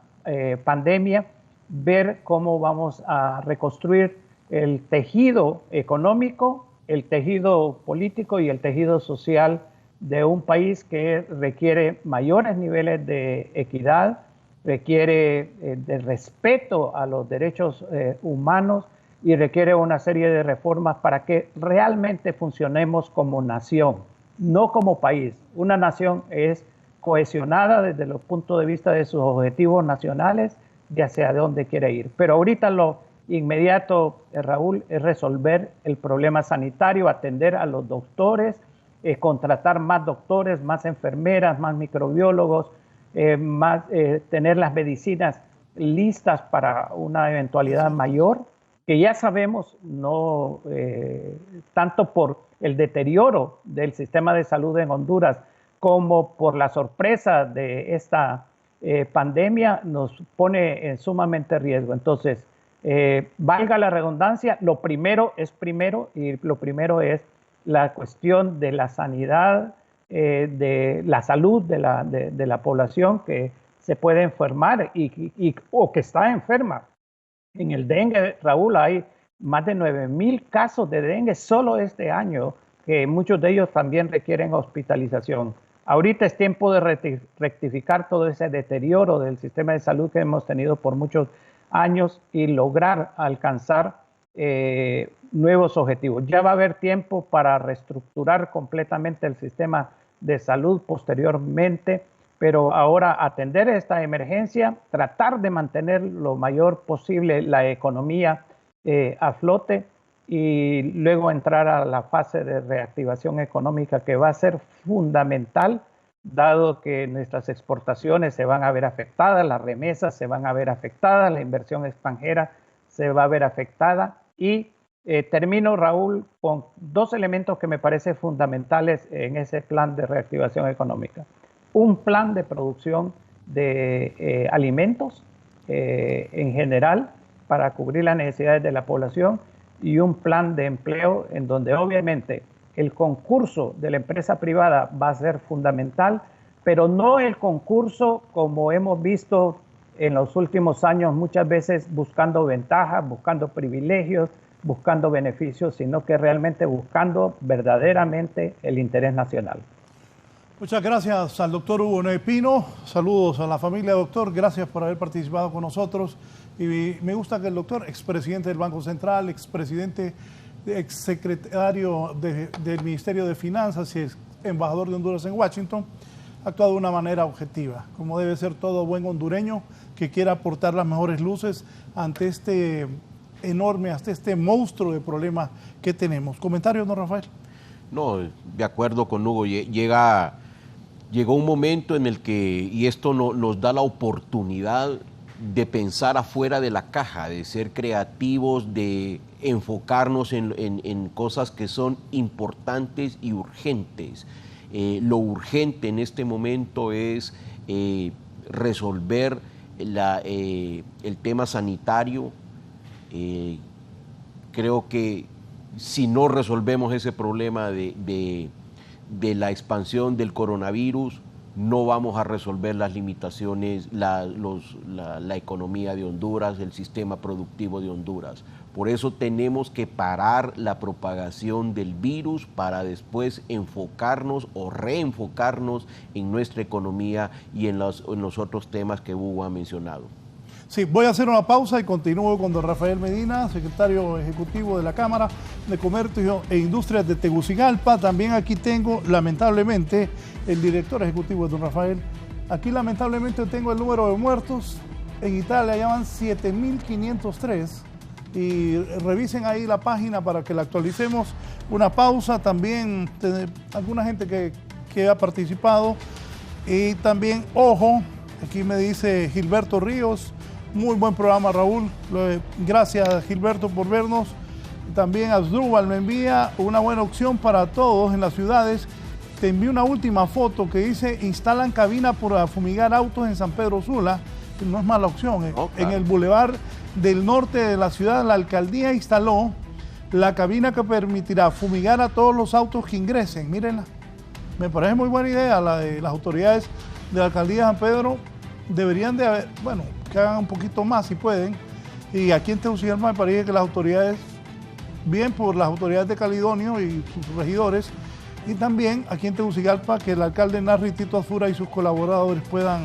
pandemia, ver cómo vamos a reconstruir el tejido económico, el tejido político y el tejido social de un país que requiere mayores niveles de equidad, requiere de respeto a los derechos humanos, y requiere una serie de reformas para que realmente funcionemos como nación, no como país. Una nación es cohesionada desde los puntos de vista de sus objetivos nacionales y hacia dónde quiere ir. Pero ahorita lo inmediato, Raúl, es resolver el problema sanitario, atender a los doctores, contratar más doctores, más enfermeras, más microbiólogos, tener las medicinas listas para una eventualidad mayor, que ya sabemos, no tanto por el deterioro del sistema de salud en Honduras como por la sorpresa de esta pandemia, nos pone en sumamente riesgo. Entonces, valga la redundancia, lo primero es primero, y lo primero es la cuestión de la sanidad, de la salud de la población que se puede enfermar o que está enferma. En el dengue, Raúl, hay más de 9,000 casos de dengue solo este año, que muchos de ellos también requieren hospitalización. Ahorita es tiempo de rectificar todo ese deterioro del sistema de salud que hemos tenido por muchos años y lograr alcanzar nuevos objetivos. Ya va a haber tiempo para reestructurar completamente el sistema de salud posteriormente, pero ahora atender esta emergencia, tratar de mantener lo mayor posible la economía a flote, y luego entrar a la fase de reactivación económica, que va a ser fundamental, dado que nuestras exportaciones se van a ver afectadas, las remesas se van a ver afectadas, la inversión extranjera se va a ver afectada. Y termino, Raúl, con 2 elementos que me parecen fundamentales en ese plan de reactivación económica. Un plan de producción de alimentos en general para cubrir las necesidades de la población, y un plan de empleo en donde obviamente el concurso de la empresa privada va a ser fundamental, pero no el concurso como hemos visto en los últimos años, muchas veces buscando ventajas, buscando privilegios, buscando beneficios, sino que realmente buscando verdaderamente el interés nacional. Muchas gracias al doctor Hugo Pino. Saludos a la familia, doctor. Gracias por haber participado con nosotros. Y me gusta que el doctor, expresidente del Banco Central, exsecretario del Ministerio de Finanzas y embajador de Honduras en Washington, ha actuado de una manera objetiva, como debe ser todo buen hondureño que quiera aportar las mejores luces ante este monstruo de problemas que tenemos. ¿Comentarios, don Rafael? No, de acuerdo con Hugo. Llegó un momento en el que, y esto nos da la oportunidad de pensar afuera de la caja, de ser creativos, de enfocarnos en cosas que son importantes y urgentes. Lo urgente en este momento es resolver el tema sanitario. Creo que si no resolvemos ese problema de la expansión del coronavirus, no vamos a resolver las limitaciones, la economía de Honduras, el sistema productivo de Honduras. Por eso tenemos que parar la propagación del virus para después enfocarnos o reenfocarnos en nuestra economía y en los otros temas que Hugo ha mencionado. Sí, voy a hacer una pausa y continúo con don Rafael Medina, secretario ejecutivo de la Cámara de Comercio e Industrias de Tegucigalpa. También aquí tengo, lamentablemente, el director ejecutivo de don Rafael. Aquí, lamentablemente, tengo el número de muertos. En Italia ya van 7.503. Y revisen ahí la página para que la actualicemos. Una pausa, también alguna gente que ha participado. Y también, ojo, aquí me dice Gilberto Ríos. Muy buen programa, Raúl. Gracias, Gilberto, por vernos. También Asdrúbal me envía una buena opción para todos en las ciudades. Te envío una última foto que dice: instalan cabina para fumigar autos en San Pedro Sula. No es mala opción. Claro. En el bulevar del norte de la ciudad, la alcaldía instaló la cabina que permitirá fumigar a todos los autos que ingresen. Mírenla. Me parece muy buena idea la de las autoridades de la alcaldía de San Pedro. Deberían de haber, que hagan un poquito más si pueden. Y aquí en Tegucigalpa me parece que las autoridades, bien por las autoridades de Calidonio y sus regidores, y también aquí en Tegucigalpa que el alcalde Narri Tito Azura y sus colaboradores puedan,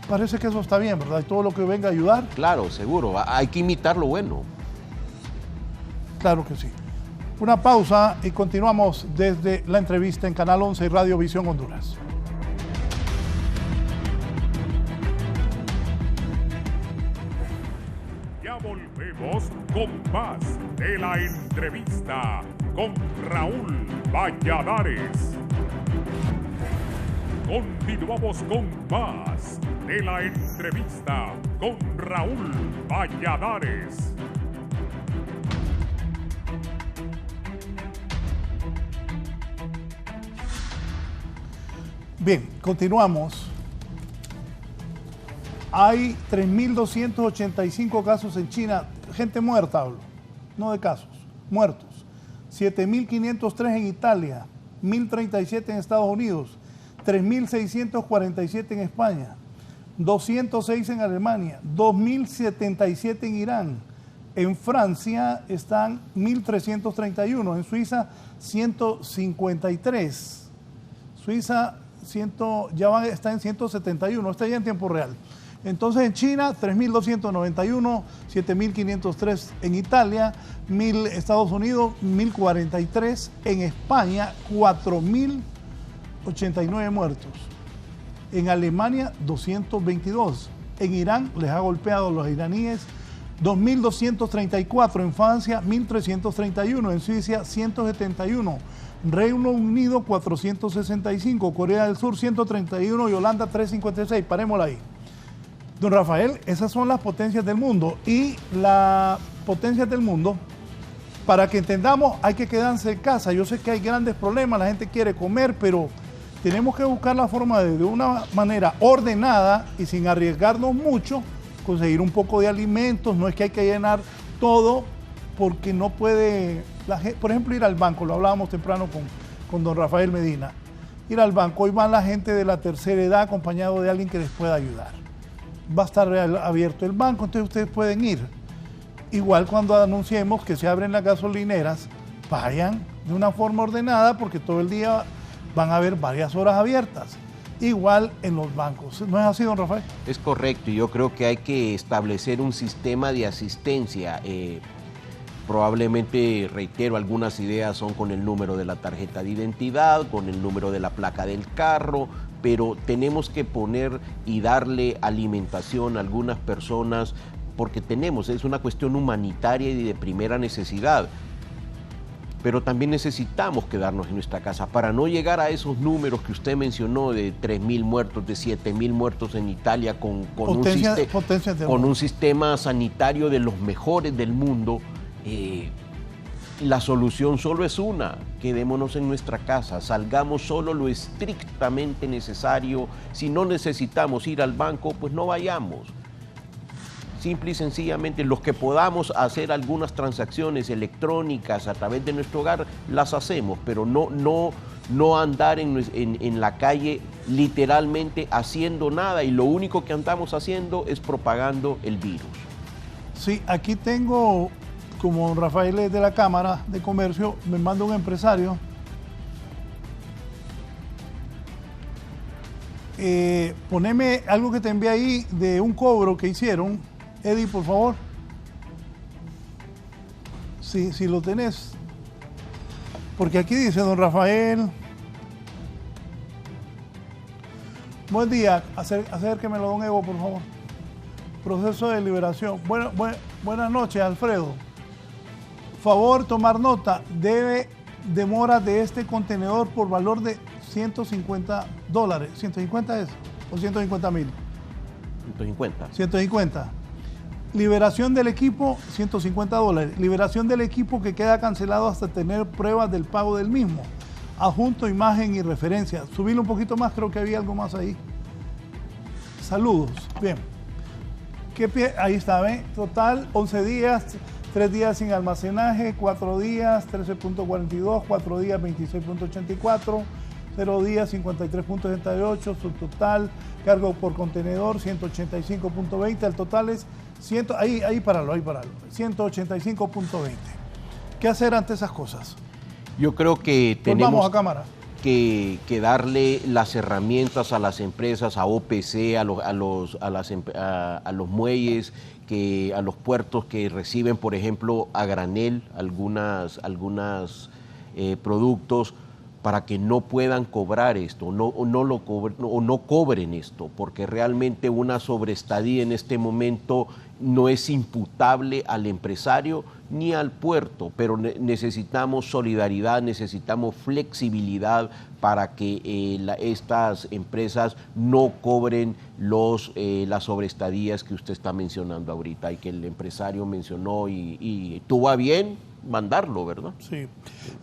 parece que eso está bien, ¿verdad? Y todo lo que venga a ayudar. Claro, seguro, hay que imitar lo bueno. Claro que sí. Una pausa y continuamos desde la entrevista en Canal 11 y Radio Visión Honduras. Volvemos con más de la entrevista con Raúl Valladares. Continuamos con más de la entrevista con Raúl Valladares. Bien, continuamos. Hay 3.285 casos en China, gente muerta hablo, no de casos, muertos. 7.503 en Italia, 1.037 en Estados Unidos, 3.647 en España, 206 en Alemania, 2.077 en Irán. En Francia están 1.331, en Suiza 153. Suiza está en 171, está ya en tiempo real. Entonces en China 3.291, 7.503 en Italia, 1.000 Estados Unidos, 1.043 en España, 4.089 muertos. En Alemania 222. En Irán les ha golpeado a los iraníes 2.234. En Francia 1.331. En Suiza 171. Reino Unido 465. Corea del Sur 131 y Holanda 356. Parémosla ahí. Don Rafael, esas son las potencias del mundo. Y las potencias del mundo, para que entendamos, hay que quedarse en casa. Yo sé que hay grandes problemas, la gente quiere comer, pero tenemos que buscar la forma de una manera ordenada y sin arriesgarnos mucho, conseguir un poco de alimentos. No es que hay que llenar todo, porque no puede, por ejemplo, ir al banco. Lo hablábamos temprano con don Rafael Medina. Ir al banco, hoy van la gente de la tercera edad acompañado de alguien que les pueda ayudar. Va a estar abierto el banco, entonces ustedes pueden ir. Igual cuando anunciemos que se abren las gasolineras, vayan de una forma ordenada, porque todo el día van a haber varias horas abiertas. Igual en los bancos. ¿No es así, don Rafael? Es correcto, yo creo que hay que establecer un sistema de asistencia. Probablemente, reitero, algunas ideas son con el número de la tarjeta de identidad, con el número de la placa del carro, pero tenemos que poner y darle alimentación a algunas personas porque es una cuestión humanitaria y de primera necesidad. Pero también necesitamos quedarnos en nuestra casa para no llegar a esos números que usted mencionó de 3.000 muertos, de 7.000 muertos en Italia con un sistema sanitario de los mejores del mundo. La solución solo es una: quedémonos en nuestra casa, salgamos solo lo estrictamente necesario. Si no necesitamos ir al banco, pues no vayamos. Simple y sencillamente, los que podamos hacer algunas transacciones electrónicas a través de nuestro hogar, las hacemos, pero no andar en la calle literalmente haciendo nada, y lo único que andamos haciendo es propagando el virus. Sí, aquí tengo, como Rafael es de la Cámara de Comercio, me manda un empresario. Poneme algo que te envié ahí de un cobro que hicieron. Eddie, por favor. Si lo tenés. Porque aquí dice don Rafael. Buen día, acérquemelo, don Evo, por favor. Proceso de liberación. Buenas noches, Alfredo. Favor tomar nota. Debe demora de este contenedor por valor de $150. ¿150 es? ¿O 150,000? 150. 150. Liberación del equipo, $150. Liberación del equipo que queda cancelado hasta tener pruebas del pago del mismo. Adjunto, imagen y referencia. Subirlo un poquito más, creo que había algo más ahí. Saludos. Bien. Ahí está, ¿ven? Total, 11 días, 3 días sin almacenaje, 4 días, 13.42, 4 días, 26.84, 0 días, 53.78, subtotal, cargo por contenedor, 185.20, el total es ahí paralo, 185.20. ¿Qué hacer ante esas cosas? Yo creo que tenemos a cámara. Que darle las herramientas a las empresas, a OPC, a los muelles, a los puertos que reciben, por ejemplo, a granel algunas productos, para que no puedan cobrar esto, no cobren esto, porque realmente una sobreestadía en este momento no es imputable al empresario ni al puerto, pero necesitamos solidaridad, necesitamos flexibilidad para que estas empresas no cobren las sobreestadías que usted está mencionando ahorita y que el empresario mencionó y tuvo a bien mandarlo, ¿verdad? Sí.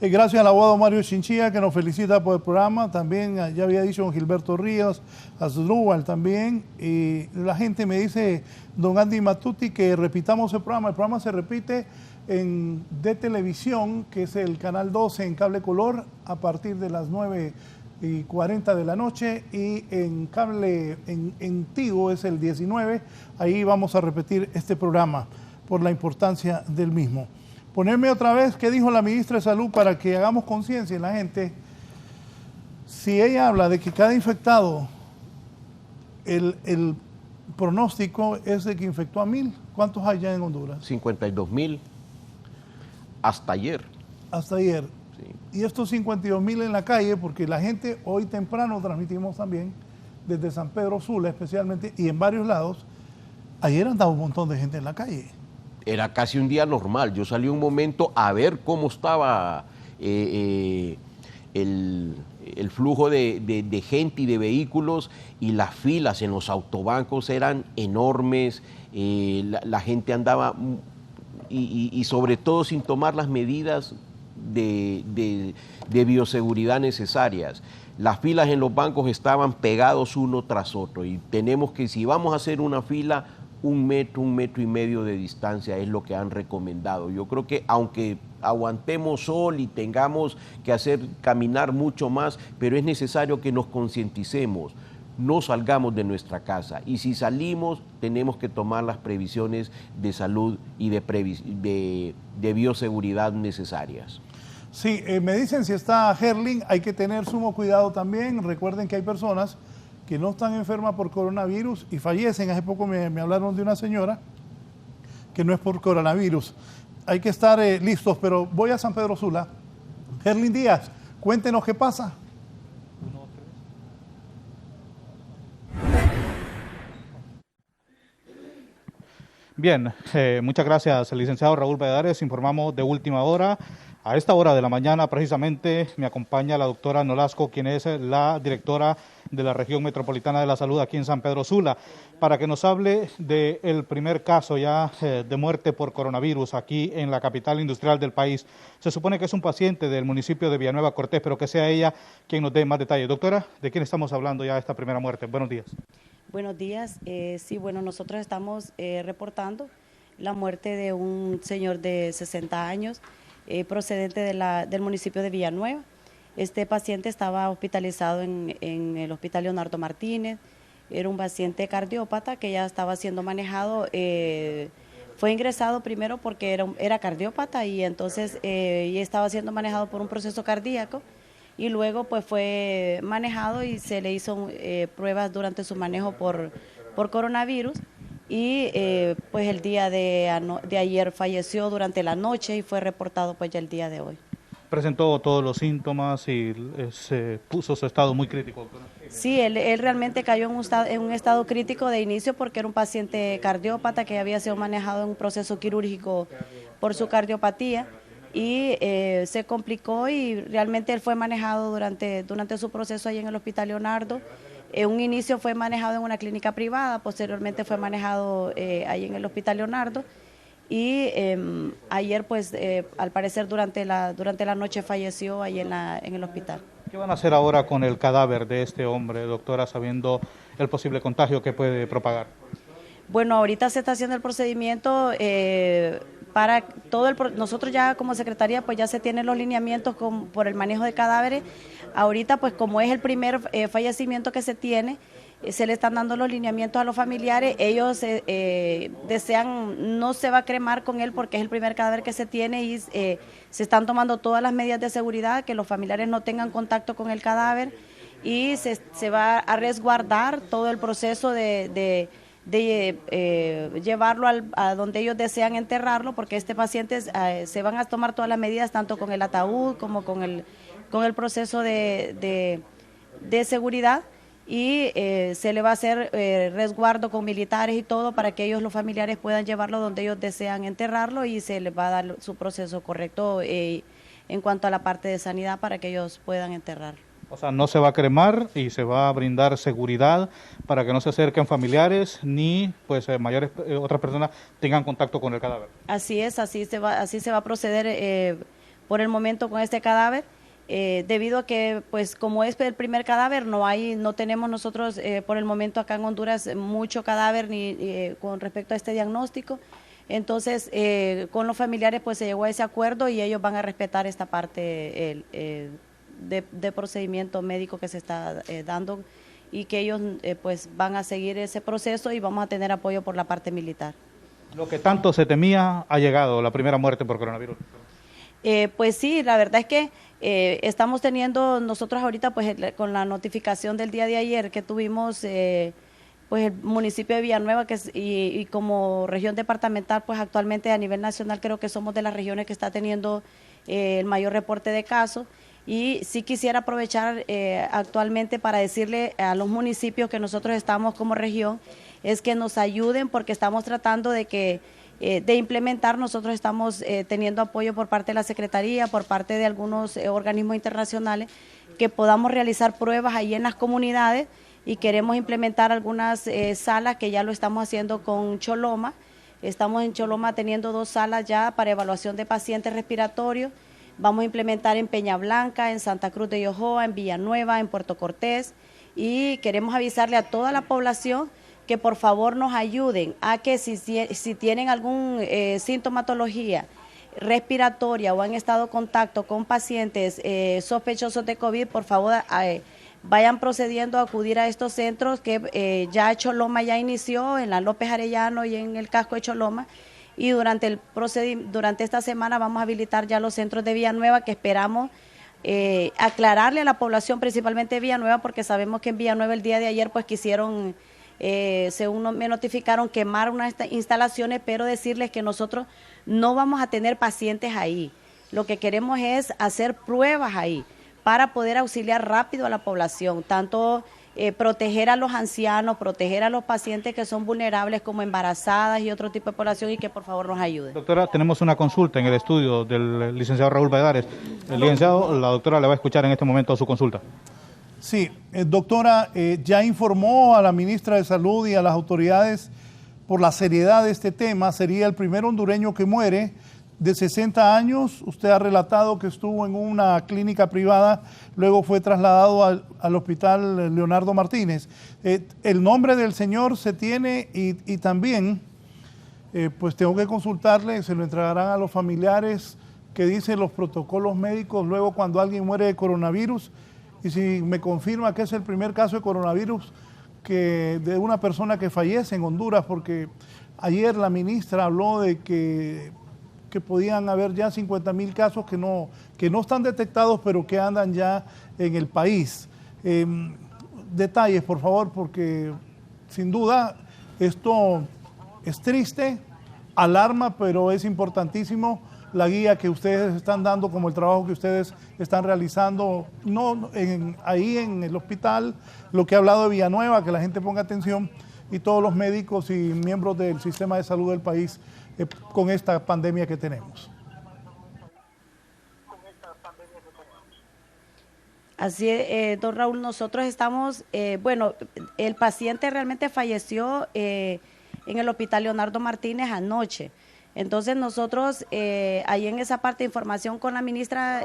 Gracias al abogado Mario Chinchilla, que nos felicita por el programa. También ya había dicho don Gilberto Ríos, Asdrúbal también. Y la gente me dice, don Andy Matuti, que repitamos el programa. El programa se repite de televisión, que es el canal 12 en cable color, a partir de las 9:40 de la noche, y en cable en Tigo es el 19. Ahí vamos a repetir este programa por la importancia del mismo. Ponerme otra vez qué dijo la ministra de Salud para que hagamos conciencia en la gente. Si ella habla de que cada infectado, el pronóstico es de que infectó a 1,000, ¿cuántos hay ya en Honduras? 52,000 hasta ayer. Hasta ayer. Sí. Y estos 52,000 en la calle, porque la gente, hoy temprano transmitimos también, desde San Pedro Sula especialmente, y en varios lados, ayer andaba un montón de gente en la calle. Era casi un día normal. Yo salí un momento a ver cómo estaba el flujo de gente y de vehículos, y las filas en los autobancos eran enormes. La gente andaba y sobre todo sin tomar las medidas de bioseguridad necesarias. Las filas en los bancos estaban pegados uno tras otro, y tenemos que, si vamos a hacer una fila, 1 metro, 1,5 metros de distancia es lo que han recomendado. Yo creo que aunque aguantemos sol y tengamos que caminar mucho más, pero es necesario que nos concienticemos, no salgamos de nuestra casa, y si salimos tenemos que tomar las previsiones de salud y de bioseguridad necesarias. Sí, me dicen si está Herling, hay que tener sumo cuidado también. Recuerden que hay personas que no están enfermas por coronavirus y fallecen. Hace poco me hablaron de una señora que no es por coronavirus. Hay que estar listos, pero voy a San Pedro Sula. Herling Díaz, cuéntenos qué pasa. Bien, muchas gracias, licenciado Raúl Valladares. Informamos de última hora. A esta hora de la mañana, precisamente, me acompaña la doctora Nolasco, quien es la directora de la Región Metropolitana de la Salud aquí en San Pedro Sula, para que nos hable del primer caso ya de muerte por coronavirus aquí en la capital industrial del país. Se supone que es un paciente del municipio de Villanueva Cortés, pero que sea ella quien nos dé más detalles. Doctora, ¿de quién estamos hablando ya de esta primera muerte? Buenos días. Buenos días. Sí, bueno, nosotros estamos reportando la muerte de un señor de 60 años, procedente del municipio de Villanueva. Este paciente estaba hospitalizado en el Hospital Leonardo Martínez. Era un paciente cardiópata que ya estaba siendo manejado. Fue ingresado primero porque era cardiópata y entonces ya estaba siendo manejado por un proceso cardíaco. Y luego pues fue manejado y se le hizo pruebas durante su manejo por coronavirus y pues el día de ayer falleció durante la noche y fue reportado pues ya el día de hoy. Presentó todos los síntomas y se puso su estado muy crítico, doctora. Sí, él realmente cayó en un estado crítico de inicio porque era un paciente cardiópata que había sido manejado en un proceso quirúrgico por su cardiopatía. Y se complicó y realmente él fue manejado durante su proceso ahí en el Hospital Leonardo. En un inicio fue manejado en una clínica privada, posteriormente fue manejado ahí en el Hospital Leonardo y ayer pues al parecer durante la noche falleció ahí en el hospital. ¿Qué van a hacer ahora con el cadáver de este hombre, doctora, sabiendo el posible contagio que puede propagar? Bueno, ahorita se está haciendo el procedimiento para nosotros ya como Secretaría pues ya se tienen los lineamientos por el manejo de cadáveres. Ahorita pues como es el primer fallecimiento que se tiene, se le están dando los lineamientos a los familiares. Ellos desean, no se va a cremar con él porque es el primer cadáver que se tiene y se están tomando todas las medidas de seguridad, que los familiares no tengan contacto con el cadáver y se va a resguardar todo el proceso de llevarlo a donde ellos desean enterrarlo, porque este paciente se van a tomar todas las medidas, tanto con el ataúd como con el proceso de seguridad y se le va a hacer resguardo con militares y todo para que ellos, los familiares, puedan llevarlo donde ellos desean enterrarlo y se les va a dar su proceso correcto en cuanto a la parte de sanidad para que ellos puedan enterrarlo. O sea, no se va a cremar y se va a brindar seguridad para que no se acerquen familiares ni pues otras personas tengan contacto con el cadáver. Así es, así se va a proceder por el momento con este cadáver, debido a que pues como es el primer cadáver no tenemos nosotros por el momento acá en Honduras mucho cadáver ni con respecto a este diagnóstico. Entonces con los familiares pues se llegó a ese acuerdo y ellos van a respetar esta parte de procedimiento médico que se está dando y que ellos pues van a seguir ese proceso y vamos a tener apoyo por la parte militar. Lo que tanto se temía ha llegado, la primera muerte por coronavirus. Pues sí, la verdad es que estamos teniendo nosotros ahorita pues con la notificación del día de ayer que tuvimos pues el municipio de Villanueva y como región departamental pues actualmente a nivel nacional creo que somos de las regiones que está teniendo el mayor reporte de casos. Y sí quisiera aprovechar actualmente para decirle a los municipios que nosotros estamos como región, es que nos ayuden porque estamos tratando de implementar, nosotros estamos teniendo apoyo por parte de la Secretaría, por parte de algunos organismos internacionales, que podamos realizar pruebas ahí en las comunidades y queremos implementar algunas salas que ya lo estamos haciendo con Choloma. Estamos en Choloma teniendo 2 salas ya para evaluación de pacientes respiratorios. Vamos a implementar en Peña Blanca, en Santa Cruz de Yojoa, en Villanueva, en Puerto Cortés y queremos avisarle a toda la población que por favor nos ayuden a que si tienen algún sintomatología respiratoria o han estado en contacto con pacientes sospechosos de COVID, por favor vayan procediendo a acudir a estos centros que ya Choloma ya inició, en la López Arellano y en el casco de Choloma. y durante esta semana vamos a habilitar ya los centros de Villanueva, que esperamos aclararle a la población, principalmente de Villanueva, porque sabemos que en Villanueva el día de ayer pues quisieron, según me notificaron, quemar unas instalaciones, pero decirles que nosotros no vamos a tener pacientes ahí. Lo que queremos es hacer pruebas ahí para poder auxiliar rápido a la población, tanto proteger a los ancianos, proteger a los pacientes que son vulnerables como embarazadas y otro tipo de población, y que por favor nos ayuden. Doctora, tenemos una consulta en el estudio del licenciado Raúl Valladares. El licenciado, la doctora le va a escuchar en este momento su consulta. Sí, doctora, ya informó a la ministra de Salud y a las autoridades por la seriedad de este tema. Sería el primer hondureño que muere de 60 años. Usted ha relatado que estuvo en una clínica privada, luego fue trasladado al hospital Leonardo Martínez. El nombre del señor se tiene y también, pues tengo que consultarle, se lo entregarán a los familiares, que dicen los protocolos médicos luego cuando alguien muere de coronavirus, y si me confirma que es el primer caso de coronavirus de una persona que fallece en Honduras, porque ayer la ministra habló de que podían haber ya 50,000 casos que no están detectados, pero que andan ya en el país. Detalles, por favor, porque sin duda esto es triste, alarma, pero es importantísimo la guía que ustedes están dando, como el trabajo que ustedes están realizando, ahí en el hospital, lo que ha hablado de Villanueva, que la gente ponga atención, y todos los médicos y miembros del sistema de salud del país con esta pandemia que tenemos. Así es, don Raúl, nosotros estamos, bueno, el paciente realmente falleció en el hospital Leonardo Martínez anoche. Entonces nosotros, ahí en esa parte de información con la ministra,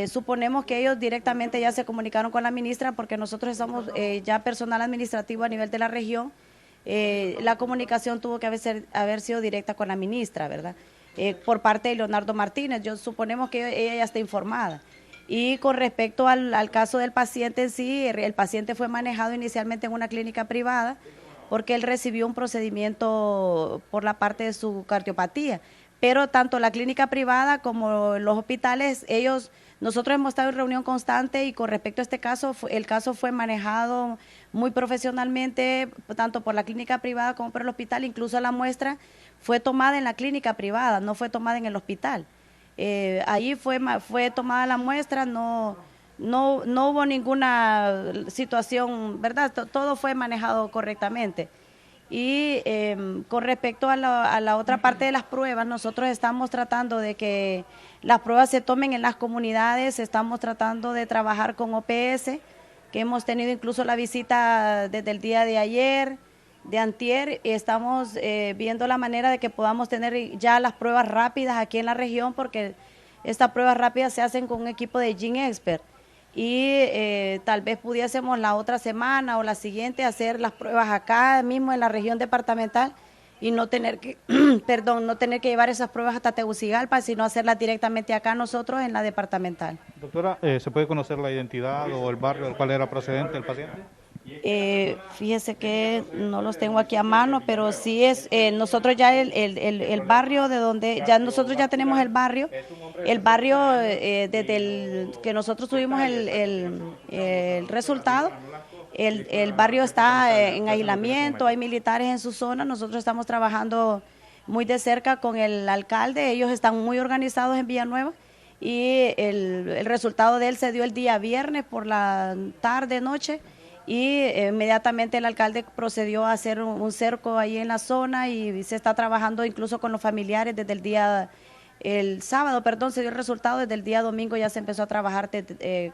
suponemos que ellos directamente ya se comunicaron con la ministra, porque nosotros somos ya personal administrativo a nivel de la región. La comunicación tuvo que haber sido directa con la ministra, ¿verdad? Por parte de Leonardo Martínez. Suponemos que ella ya está informada. Y con respecto al caso del paciente en sí, el paciente fue manejado inicialmente en una clínica privada porque él recibió un procedimiento por la parte de su cardiopatía. Pero tanto la clínica privada como los hospitales, nosotros hemos estado en reunión constante, y con respecto a este caso, el caso fue manejado muy profesionalmente, tanto por la clínica privada como por el hospital. Incluso la muestra fue tomada en la clínica privada, no fue tomada en el hospital. Ahí fue tomada la muestra, no hubo ninguna situación, ¿verdad? Todo fue manejado correctamente. Y con respecto a la otra parte de las pruebas, nosotros estamos tratando de que las pruebas se tomen en las comunidades, estamos tratando de trabajar con OPS, que hemos tenido incluso la visita desde el día de ayer, de antier, y estamos viendo la manera de que podamos tener ya las pruebas rápidas aquí en la región, porque estas pruebas rápidas se hacen con un equipo de GeneXpert. Y tal vez pudiésemos la otra semana o la siguiente hacer las pruebas acá mismo en la región departamental, y no tener que, no tener que llevar esas pruebas hasta Tegucigalpa, sino hacerlas directamente acá nosotros en la departamental. Doctora, ¿se puede conocer la identidad o el barrio del cual era procedente el paciente? Fíjese que no los tengo aquí a mano, pero sí es, nosotros ya el barrio de donde, nosotros ya tenemos el barrio desde el que nosotros tuvimos el resultado. El barrio está en aislamiento, hay militares en su zona. Nosotros estamos trabajando muy de cerca con el alcalde, ellos están muy organizados en Villanueva, y el resultado de él se dio el día viernes por la tarde, noche, y inmediatamente el alcalde procedió a hacer un cerco ahí en la zona, y se está trabajando incluso con los familiares desde el sábado, se dio el resultado, desde el día domingo ya se empezó a trabajar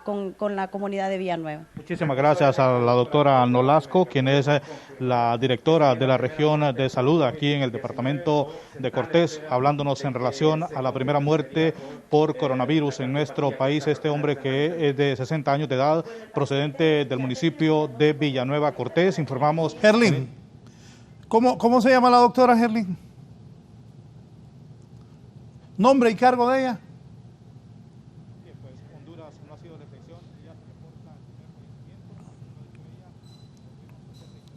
con la comunidad de Villanueva. Muchísimas gracias a la doctora Nolasco, quien es la directora de la región de salud aquí en el departamento de Cortés, hablándonos en relación a la primera muerte por coronavirus en nuestro país. Este hombre que es de 60 años de edad, procedente del municipio de Villanueva Cortés. Informamos... Gerlin, ¿cómo se llama la doctora Gerlin? ¿Nombre y cargo de ella? Honduras no ha sido detección, ya se reporta el primer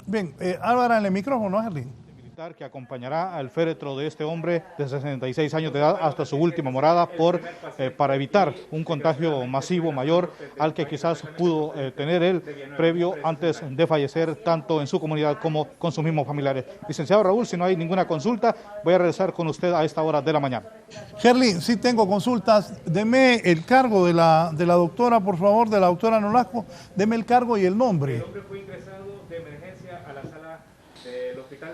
fallecimiento. Bien, Álvaro, en el micrófono, Gerlin. militar que acompañará al féretro de este hombre de 66 años de edad hasta su última morada para evitar un contagio masivo mayor al que quizás pudo tener él previo antes de fallecer tanto en su comunidad como con sus mismos familiares. Licenciado Raúl, si no hay ninguna consulta, voy a regresar con usted a esta hora de la mañana. Gerlin, sí tengo consultas. Deme el cargo de la doctora, por favor, de la doctora Nolasco. Deme el cargo y el nombre. El hombre fue ingresado de emergencia a la sala del hospital.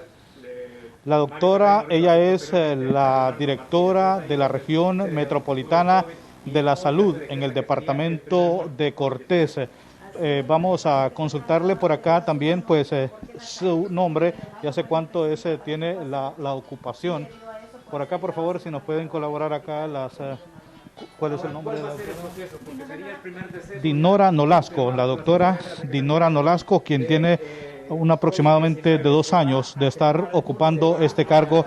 La doctora, ella es la directora de la región metropolitana de la salud en el departamento de Cortés. Vamos a consultarle por acá también pues su nombre y hace cuánto tiene la ocupación. Por acá, por favor, si nos pueden colaborar acá ¿cuál es el nombre de la doctora? Dinora Nolasco, la doctora Dinora Nolasco, quien tiene aproximadamente de 2 años de estar ocupando este cargo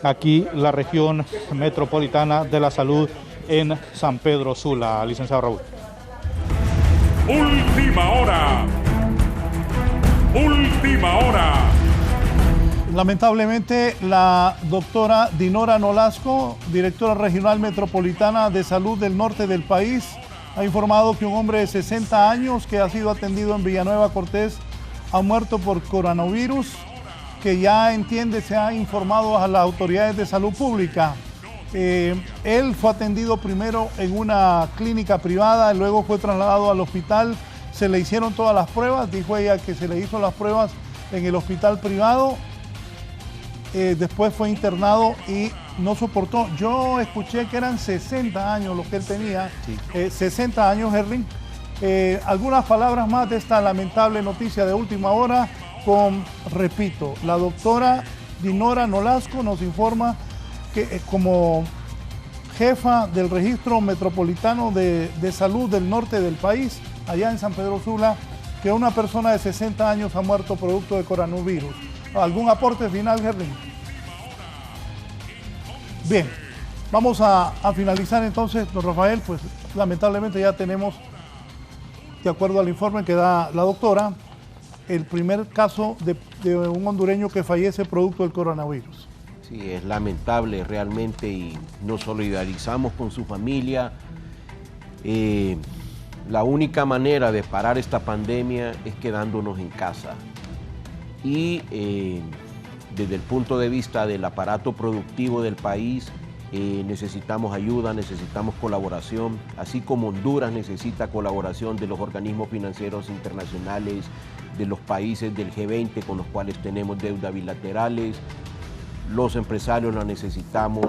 aquí, la región metropolitana de la salud en San Pedro Sula. Licenciado Raúl. Última hora. Última hora. Lamentablemente, la doctora Dinora Nolasco, directora regional metropolitana de salud del norte del país, ha informado que un hombre de 60 años que ha sido atendido en Villanueva Cortés ha muerto por coronavirus, que ya se ha informado a las autoridades de salud pública. Él fue atendido primero en una clínica privada, luego fue trasladado al hospital, se le hicieron todas las pruebas, dijo ella que se le hizo las pruebas en el hospital privado. Después fue internado y no soportó. Yo escuché que eran 60 años los que él tenía, sí. 60 años, Herling. Algunas palabras más de esta lamentable noticia de última hora. Repito, la doctora Dinora Nolasco nos informa que como jefa del registro metropolitano de salud del norte del país, allá en San Pedro Sula, que una persona de 60 años ha muerto producto de coronavirus. ¿Algún aporte final, Gerlin? Bien, vamos a finalizar entonces, don Rafael, pues lamentablemente ya tenemos, de acuerdo al informe que da la doctora, el primer caso de un hondureño que fallece producto del coronavirus. Sí, es lamentable realmente y nos solidarizamos con su familia. La única manera de parar esta pandemia es quedándonos en casa. Y desde el punto de vista del aparato productivo del país, necesitamos ayuda, necesitamos colaboración, así como Honduras necesita colaboración de los organismos financieros internacionales, de los países del G20 con los cuales tenemos deudas bilaterales. Los empresarios la necesitamos.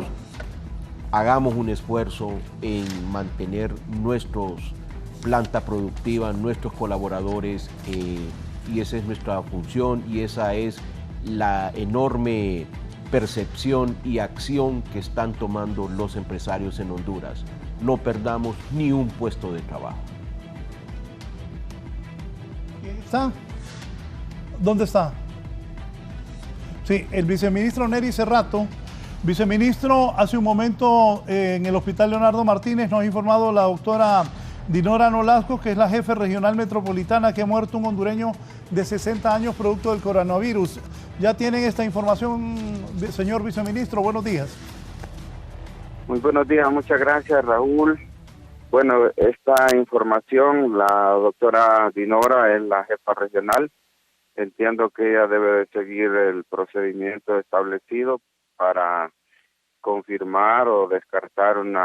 Hagamos un esfuerzo en mantener nuestros planta productiva, nuestros colaboradores, y esa es nuestra función y esa es la enorme percepción y acción que están tomando los empresarios en Honduras. No perdamos ni un puesto de trabajo. ¿Quién está? ¿Dónde está? Sí, el viceministro Nery Cerrato. Viceministro, hace un momento en el Hospital Leonardo Martínez nos ha informado la doctora Dinora Nolasco, que es la jefe regional metropolitana, que ha muerto un hondureño de 60 años producto del coronavirus. ¿Ya tienen esta información, señor viceministro? Buenos días. Muy buenos días, muchas gracias, Raúl. Bueno, esta información, la doctora Dinora es la jefa regional. Entiendo que ella debe de seguir el procedimiento establecido para confirmar o descartar un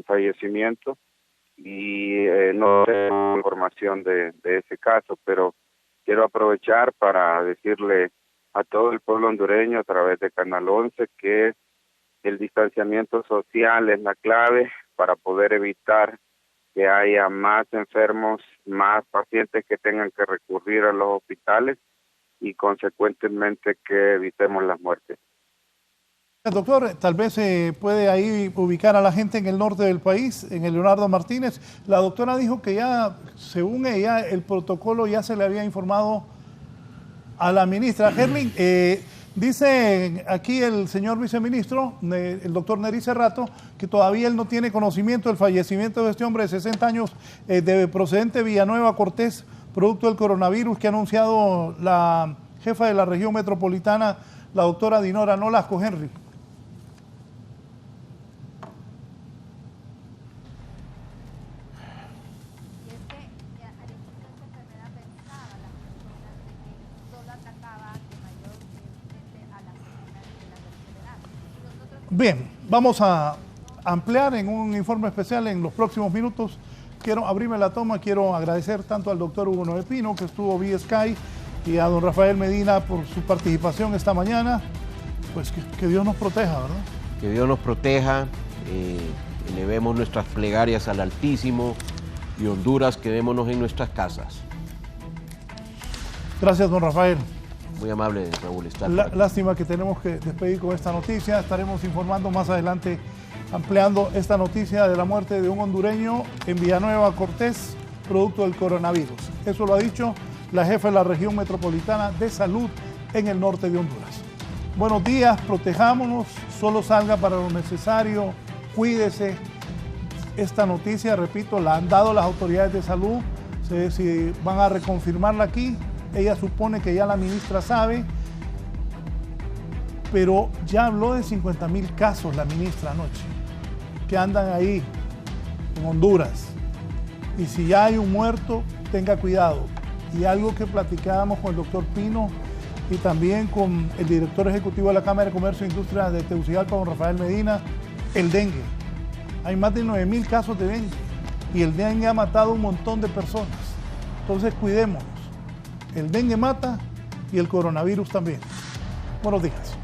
fallecimiento. Y no tengo información de ese caso, pero quiero aprovechar para decirle a todo el pueblo hondureño a través de Canal 11 que el distanciamiento social es la clave para poder evitar que haya más enfermos, más pacientes que tengan que recurrir a los hospitales y consecuentemente que evitemos las muertes. Doctor, tal vez puede ahí ubicar a la gente en el norte del país, en el Leonardo Martínez. La doctora dijo que ya, según ella, el protocolo ya se le había informado a la ministra. Gerlin, dice aquí el señor viceministro, el doctor Nery Cerrato, que todavía él no tiene conocimiento del fallecimiento de este hombre de 60 años de procedente de Villanueva Cortés, producto del coronavirus que ha anunciado la jefa de la región metropolitana la doctora Dinora Nolasco. Henry. Bien, vamos a ampliar en un informe especial en los próximos minutos. Quiero abrirme la toma, quiero agradecer tanto al doctor Hugo Noé Pino, que estuvo vía Sky, y a don Rafael Medina por su participación esta mañana. Pues que Dios nos proteja, ¿verdad? Que Dios nos proteja, elevemos nuestras plegarias al Altísimo, y Honduras, quedémonos en nuestras casas. Gracias, don Rafael. Muy amable, Raúl. Lástima que tenemos que despedir con esta noticia. Estaremos informando más adelante, ampliando esta noticia de la muerte de un hondureño en Villanueva Cortés, producto del coronavirus. Eso lo ha dicho la jefa de la región metropolitana de salud en el norte de Honduras. Buenos días, protejámonos, solo salga para lo necesario, cuídese. Esta noticia, repito, la han dado las autoridades de salud. Si van a reconfirmarla aquí, ella supone que ya la ministra sabe, pero ya habló de 50,000 casos la ministra anoche, que andan ahí en Honduras. Y si ya hay un muerto, tenga cuidado. Y algo que platicábamos con el doctor Pino y también con el director ejecutivo de la Cámara de Comercio e Industria de Tegucigalpa, don Rafael Medina, el dengue. Hay más de 9,000 casos de dengue y el dengue ha matado a un montón de personas. Entonces cuidémonos. El dengue mata y el coronavirus también. Buenos días.